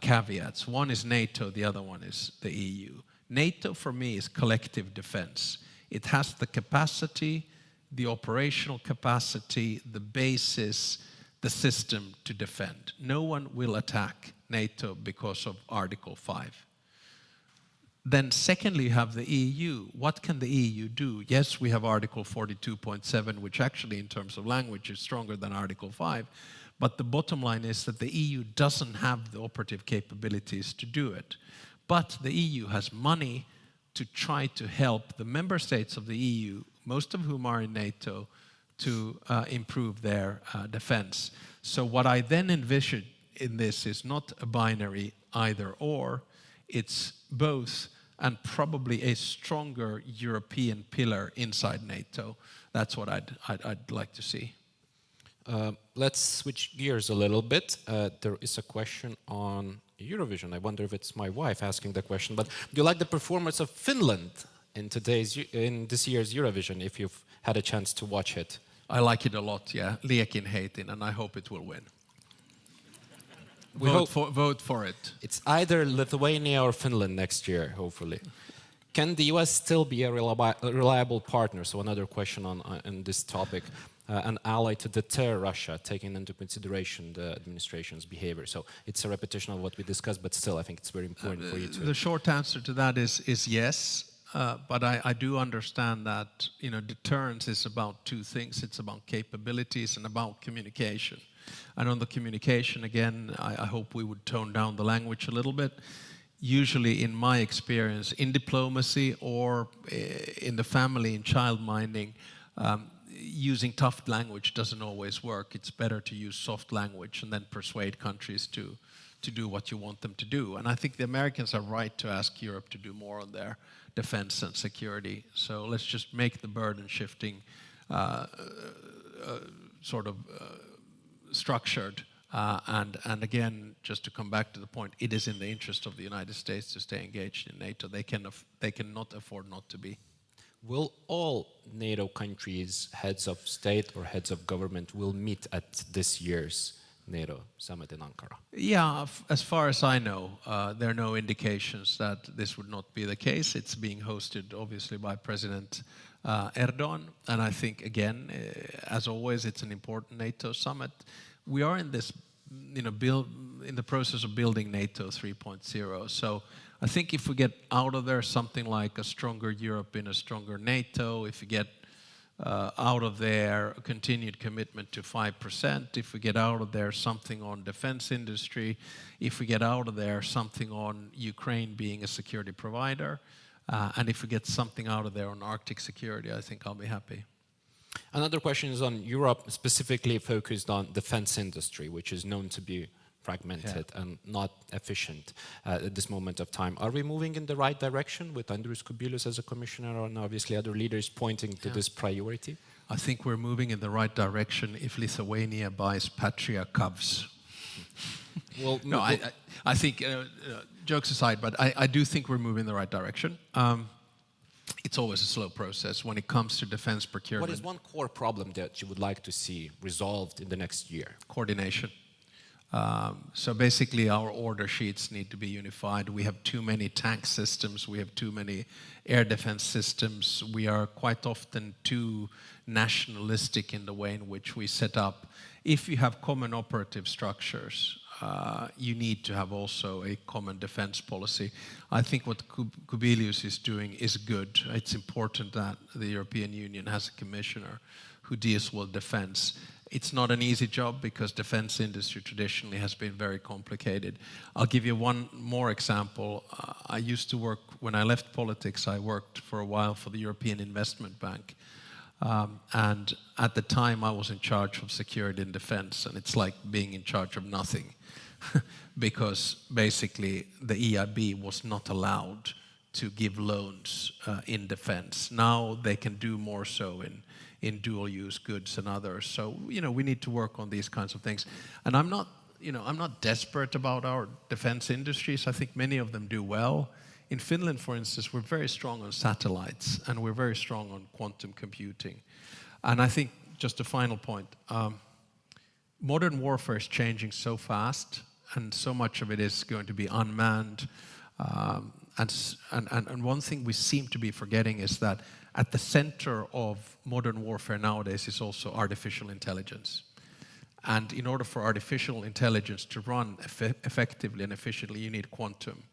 caveats. One is NATO, the other one is the EU. NATO, for me, is collective defense. It has the capacity, the operational capacity, the basis, the system to defend. No one will attack NATO because of Article 5. Then secondly, you have the EU. What can the EU do? Yes, we have Article 42.7, which actually in terms of language is stronger than Article 5. But the bottom line is that the EU doesn't have the operative capabilities to do it. But the EU has money to try to help the member states of the EU, most of whom are in NATO, to improve their defense. So what I then envision in this is not a binary either or, it's both, and probably a stronger European pillar inside NATO. That's what I'd like to see. Let's switch gears a little bit. There is a question on Eurovision. I wonder if it's my wife asking the question, but do you like the performance of Finland in this year's Eurovision, if you've had a chance to watch it? I like it a lot, yeah. Liekin heitin, and I hope it will win. Vote for it. It's either Lithuania or Finland next year, hopefully. Can the US still be a reliable partner? So another question on this topic. An ally to deter Russia, taking into consideration the administration's behavior. So it's a repetition of what we discussed, but still, I think it's very important for you to... The short answer to that is yes, but I do understand that deterrence is about two things. It's about capabilities and about communication. And on the communication, again, I hope we would tone down the language a little bit. Usually, in my experience, in diplomacy or in the family, in child minding, using tough language doesn't always work. It's better to use soft language and then persuade countries to do what you want them to do. And I think the Americans are right to ask Europe to do more on their defense and security. So let's just make the burden shifting structured. And again, just to come back to the point, it is in the interest of the United States to stay engaged in NATO. They cannot afford not to be. Will all NATO countries, heads of state or heads of government, will meet at this year's NATO summit in Ankara? Yeah, as far as I know, there are no indications that this would not be the case. It's being hosted, obviously, by President Erdogan. And I think, again, as always, it's an important NATO summit. We are in this, in the process of building NATO 3.0. So I think if we get out of there something like a stronger Europe in a stronger NATO, if we get out of there a continued commitment to 5%, if we get out of there something on defense industry, if we get out of there something on Ukraine being a security provider, and if we get something out of there on Arctic security, I think I'll be happy. Another question is on Europe, specifically focused on defense industry, which is known to be fragmented and not efficient at this moment of time. Are we moving in the right direction with Andrius Kubilius as a commissioner and obviously other leaders pointing to this priority? I think we're moving in the right direction if Lithuania buys Patria Cavs. Well, no, I think, jokes aside, but I do think we're moving in the right direction. It's always a slow process when it comes to defense procurement. What is one core problem that you would like to see resolved in the next year? Coordination. So basically our order sheets need to be unified. We have too many tank systems, we have too many air defense systems. We are quite often too nationalistic in the way in which we set up. If you have common operative structures, you need to have also a common defense policy. I think what Kubilius is doing is good. It's important that the European Union has a commissioner who deals with defense. It's not an easy job because defense industry traditionally has been very complicated. I'll give you one more example. I used to work, when I left politics, I worked for a while for the European Investment Bank. And at the time I was in charge of security and defense, and it's like being in charge of nothing because basically the EIB was not allowed to give loans in defense. Now they can do more so in dual-use goods and others. So, we need to work on these kinds of things. And I'm not desperate about our defense industries. I think many of them do well. In Finland, for instance, we're very strong on satellites, and we're very strong on quantum computing. And I think, just a final point, modern warfare is changing so fast, and so much of it is going to be unmanned. And one thing we seem to be forgetting is that at the center of modern warfare nowadays is also artificial intelligence. And in order for artificial intelligence to run effectively and efficiently, you need quantum.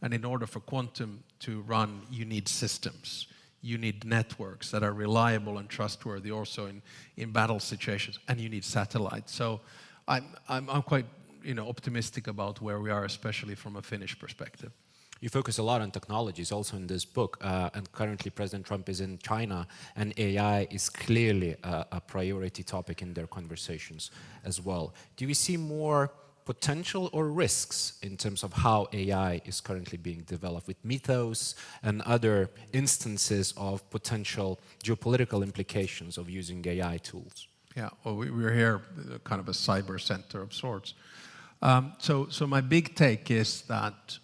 And in order for quantum to run, you need systems. You need networks that are reliable and trustworthy also in battle situations. And you need satellites. So I'm quite optimistic about where we are, especially from a Finnish perspective. You focus a lot on technologies also in this book, and currently President Trump is in China, and AI is clearly a priority topic in their conversations as well. Do you see more potential or risks in terms of how AI is currently being developed with mythos and other instances of potential geopolitical implications of using AI tools? Yeah, well, we're here kind of a cyber center of sorts. So my big take is that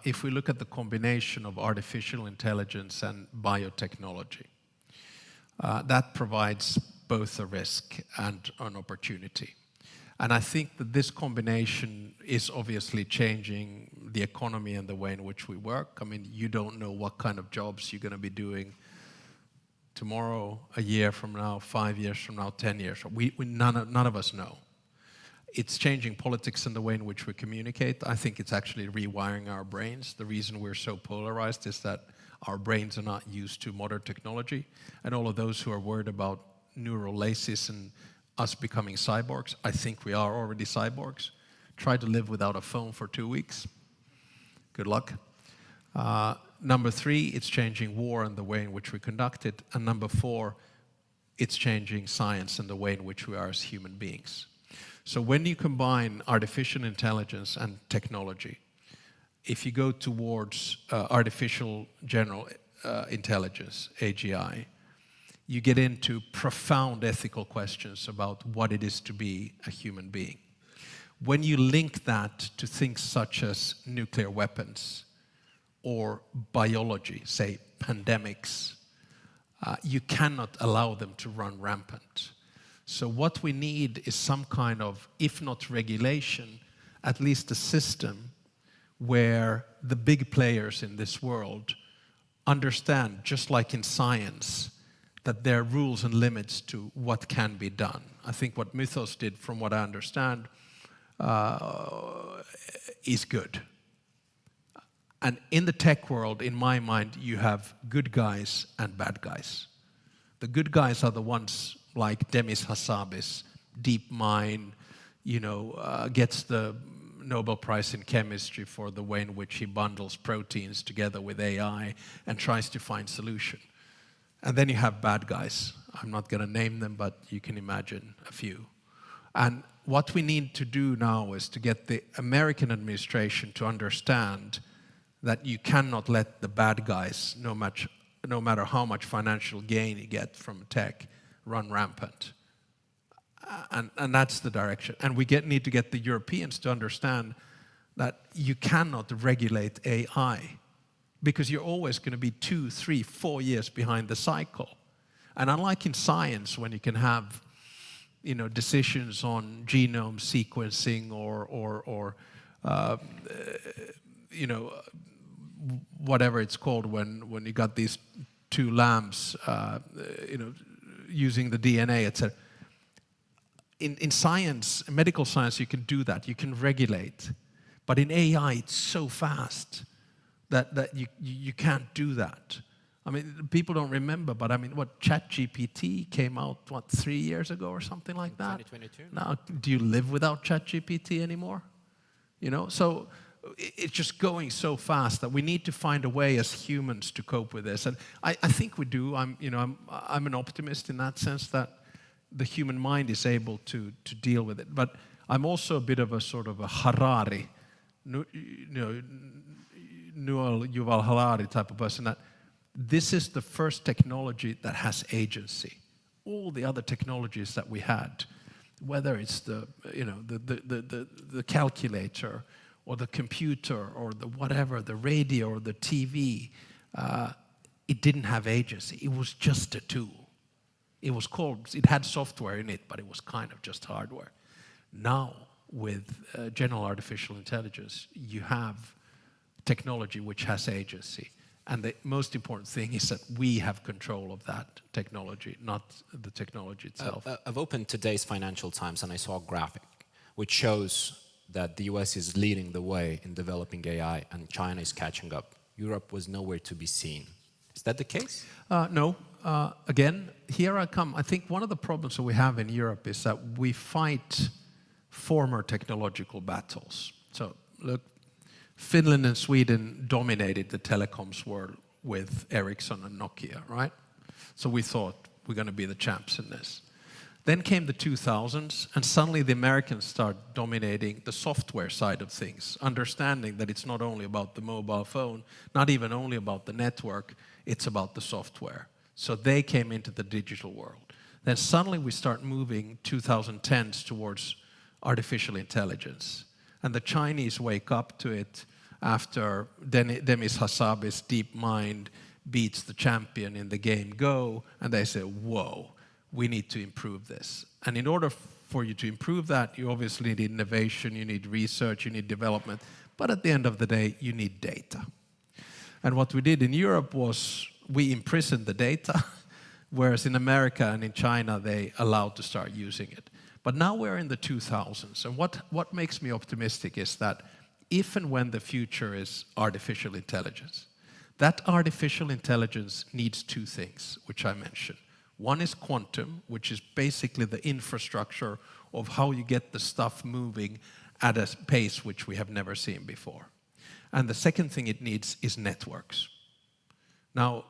if we look at the combination of artificial intelligence and biotechnology, that provides both a risk and an opportunity. And I think that this combination is obviously changing the economy and the way in which we work. I mean, you don't know what kind of jobs you're going to be doing tomorrow, a year from now, 5 years from now, 10 years. None of us know. It's changing politics and the way in which we communicate. I think it's actually rewiring our brains. The reason we're so polarized is that our brains are not used to modern technology. And all of those who are worried about neural laces and us becoming cyborgs, I think we are already cyborgs. Try to live without a phone for 2 weeks. Good luck. Number 3, it's changing war and the way in which we conduct it. And number 4, it's changing science and the way in which we are as human beings. So when you combine artificial intelligence and technology, if you go towards artificial general intelligence, AGI, you get into profound ethical questions about what it is to be a human being. When you link that to things such as nuclear weapons or biology, say pandemics, you cannot allow them to run rampant. So what we need is some kind of, if not regulation, at least a system where the big players in this world understand, just like in science, that there are rules and limits to what can be done. I think what Mythos did, from what I understand, is good. And in the tech world, in my mind, you have good guys and bad guys. The good guys are the ones like Demis Hassabis, DeepMind, gets the Nobel Prize in chemistry for the way in which he bundles proteins together with AI and tries to find solution. And then you have bad guys. I'm not going to name them, but you can imagine a few. And what we need to do now is to get the American administration to understand that you cannot let the bad guys, no matter how much financial gain you get from tech, run rampant. And that's the direction. And we need to get the Europeans to understand that you cannot regulate AI because you're always going to be 2, 3, 4 years behind the cycle. And unlike in science, when you can have decisions on genome sequencing or whatever it's called when you got these 2 lambs, using the DNA, etc. In science, medical science, you can do that. You can regulate. But in AI, it's so fast that you can't do that. I mean, people don't remember, but I mean, what, ChatGPT came out, what, 3 years ago or something like that? 2022. Now, do you live without ChatGPT anymore? You know, so it's just going so fast that we need to find a way as humans to cope with this. And I think we do. I'm an optimist in that sense that the human mind is able to deal with it. But I'm also a bit of a sort of a Harari, Yuval Harari type of person, that this is the first technology that has agency. All the other technologies that we had, whether it's the calculator or the computer or the whatever, the radio or the TV, it didn't have agency. It was just a tool. It had software in it, but it was kind of just hardware. Now, with general artificial intelligence, you have technology which has agency. And the most important thing is that we have control of that technology, not the technology itself. I've opened today's Financial Times and I saw a graphic which shows that the US is leading the way in developing AI and China is catching up. Europe was nowhere to be seen. Is that the case? No. Again, here I come. I think one of the problems that we have in Europe is that we fight former technological battles. So look, Finland and Sweden dominated the telecoms world with Ericsson and Nokia, right? So we thought we're going to be the champs in this. Then came the 2000s, and suddenly the Americans start dominating the software side of things, understanding that it's not only about the mobile phone, not even only about the network, it's about the software. So they came into the digital world. Then suddenly we start moving 2010s towards artificial intelligence. And the Chinese wake up to it after Demis Hassabis' deep mind beats the champion in the game Go, and they say, whoa, we need to improve this. And in order for you to improve that, you obviously need innovation, you need research, you need development, but at the end of the day, you need data. And what we did in Europe was we imprisoned the data, whereas in America and in China, they allowed to start using it. But now we're in the 2000s, and what makes me optimistic is that if and when the future is artificial intelligence, that artificial intelligence needs two things, which I mentioned. One is quantum, which is basically the infrastructure of how you get the stuff moving at a pace which we have never seen before. And the second thing it needs is networks. Now,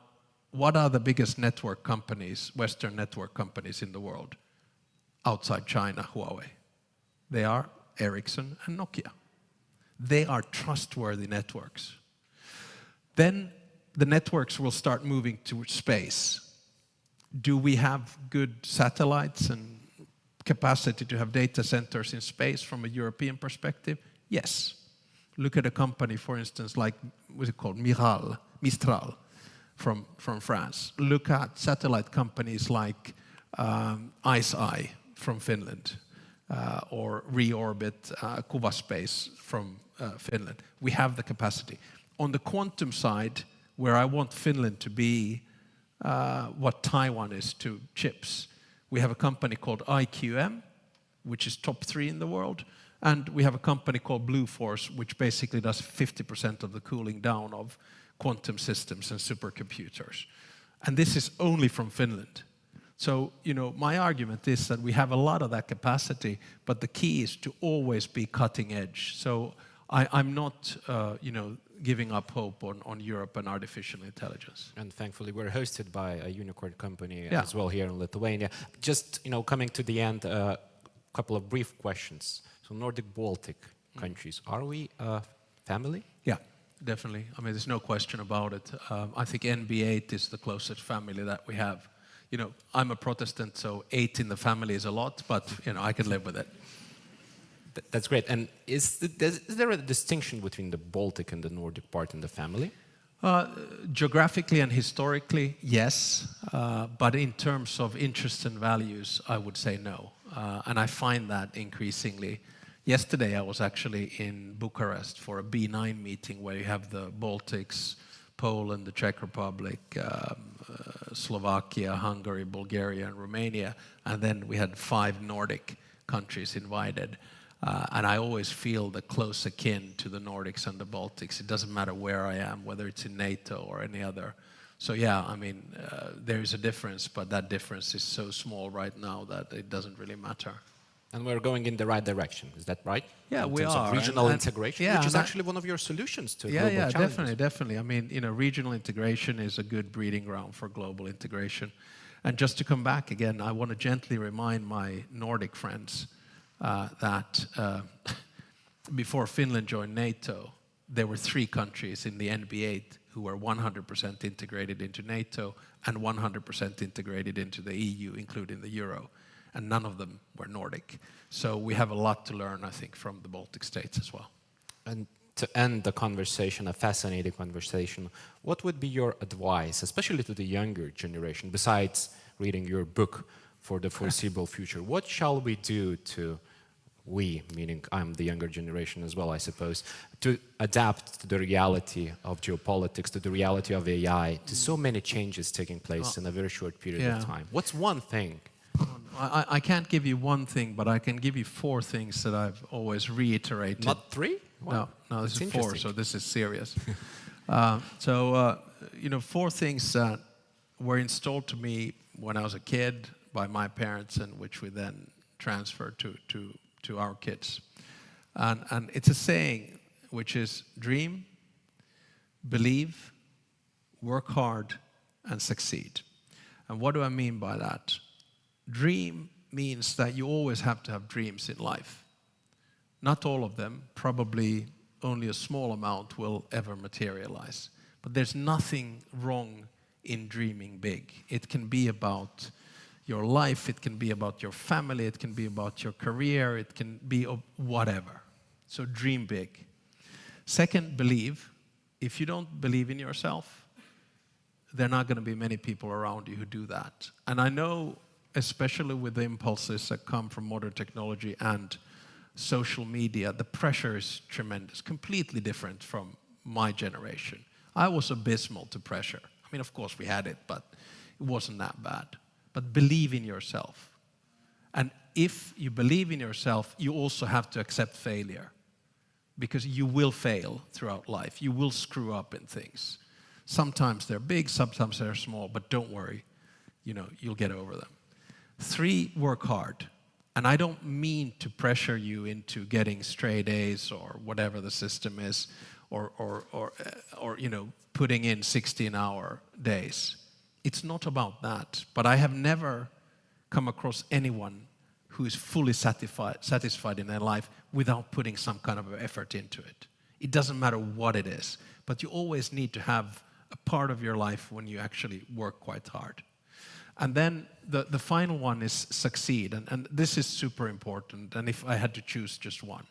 what are the biggest network companies, Western network companies in the world? Outside China, Huawei. They are Ericsson and Nokia. They are trustworthy networks. Then the networks will start moving to space. Do we have good satellites and capacity to have data centers in space from a European perspective? Yes. Look at a company, for instance, like, what's it called, Mistral from France. Look at satellite companies like ICEYE from Finland, or Reorbit, Kuvaspace from Finland. We have the capacity. On the quantum side, where I want Finland to be what Taiwan is to chips, we have a company called IQM, which is top 3 in the world, and we have a company called Blue Force, which basically does 50% of the cooling down of quantum systems and supercomputers. And this is only from Finland. So, my argument is that we have a lot of that capacity, but the key is to always be cutting edge. So I'm not, giving up hope on Europe and artificial intelligence. And thankfully, we're hosted by a unicorn company as well here in Lithuania. Just, coming to the end, a couple of brief questions. So Nordic-Baltic countries, are we a family? Yeah, definitely. I mean, there's no question about it. I think NB8 is the closest family that we have. I'm a Protestant, so 8 in the family is a lot, but, I can live with it. That's great. And is there a distinction between the Baltic and the Nordic part in the family? Geographically and historically, yes. But in terms of interests and values, I would say no. And I find that increasingly. Yesterday, I was actually in Bucharest for a B9 meeting where you have the Baltics, Poland, the Czech Republic, Slovakia, Hungary, Bulgaria, and Romania. And then we had 5 Nordic countries invited. And I always feel the close akin to the Nordics and the Baltics. It doesn't matter where I am, whether it's in NATO or any other So yeah, I mean, there is a difference, but that difference is so small right now that it doesn't really matter. And we're going in the right direction, is that right? Yeah, in we terms are. Of regional And integration, yeah, which is and actually one of your solutions to Yeah, global yeah, challenges. definitely. I mean, you know, regional integration is a good breeding ground for global integration. And just to come back again, I want to gently remind my Nordic friends that before Finland joined NATO, there were 3 countries in the NB8 who were 100% integrated into NATO and 100% integrated into the EU, including the euro. And none of them were Nordic. So we have a lot to learn, I think, from the Baltic states as well. And to end the conversation, a fascinating conversation, what would be your advice, especially to the younger generation, besides reading your book for the foreseeable future? What shall we do to, we, meaning I'm the younger generation as well, I suppose, to adapt to the reality of geopolitics, to the reality of AI, to so many changes taking place in a very short period of time? What's one thing? I can't give you one thing, but I can give you 4 things that I've always reiterated. Not 3? No, this is 4, so this is serious. You know, 4 things that were installed to me when I was a kid by my parents, and which we then transferred to our kids. And it's a saying, which is dream, believe, work hard, and succeed. And what do I mean by that? Dream means that you always have to have dreams in life. Not all of them, probably only a small amount will ever materialize. But there's nothing wrong in dreaming big. It can be about your life, it can be about your family, it can be about your career, it can be whatever. So dream big. Second, believe. If you don't believe in yourself, there are not going to be many people around you who do that. And I know, especially with the impulses that come from modern technology and social media, the pressure is tremendous, completely different from my generation. I was abysmal to pressure. I mean, of course we had it, but it wasn't that bad. But believe in yourself. And if you believe in yourself, you also have to accept failure, because you will fail throughout life. You will screw up in things. Sometimes they're big, sometimes they're small, but don't worry, you know, you'll get over them. 3, work hard. And I don't mean to pressure you into getting straight A's or whatever the system is, or you know, putting in 16-hour days. It's not about that. But I have never come across anyone who is fully satisfied in their life without putting some kind of effort into it. It doesn't matter what it is, but you always need to have a part of your life when you actually work quite hard. And then the final one is succeed, and this is super important, and if I had to choose just one.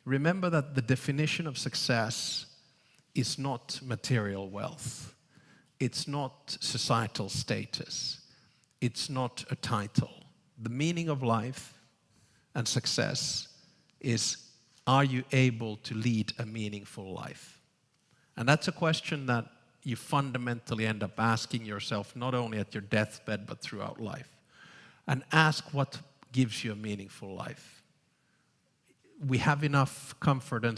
Remember that the definition of success is not material wealth. It's not societal status. It's not a title. The meaning of life and success is, are you able to lead a meaningful life? And that's a question that you fundamentally end up asking yourself, not only at your deathbed, but throughout life. And ask what gives you a meaningful life. We have enough comfort and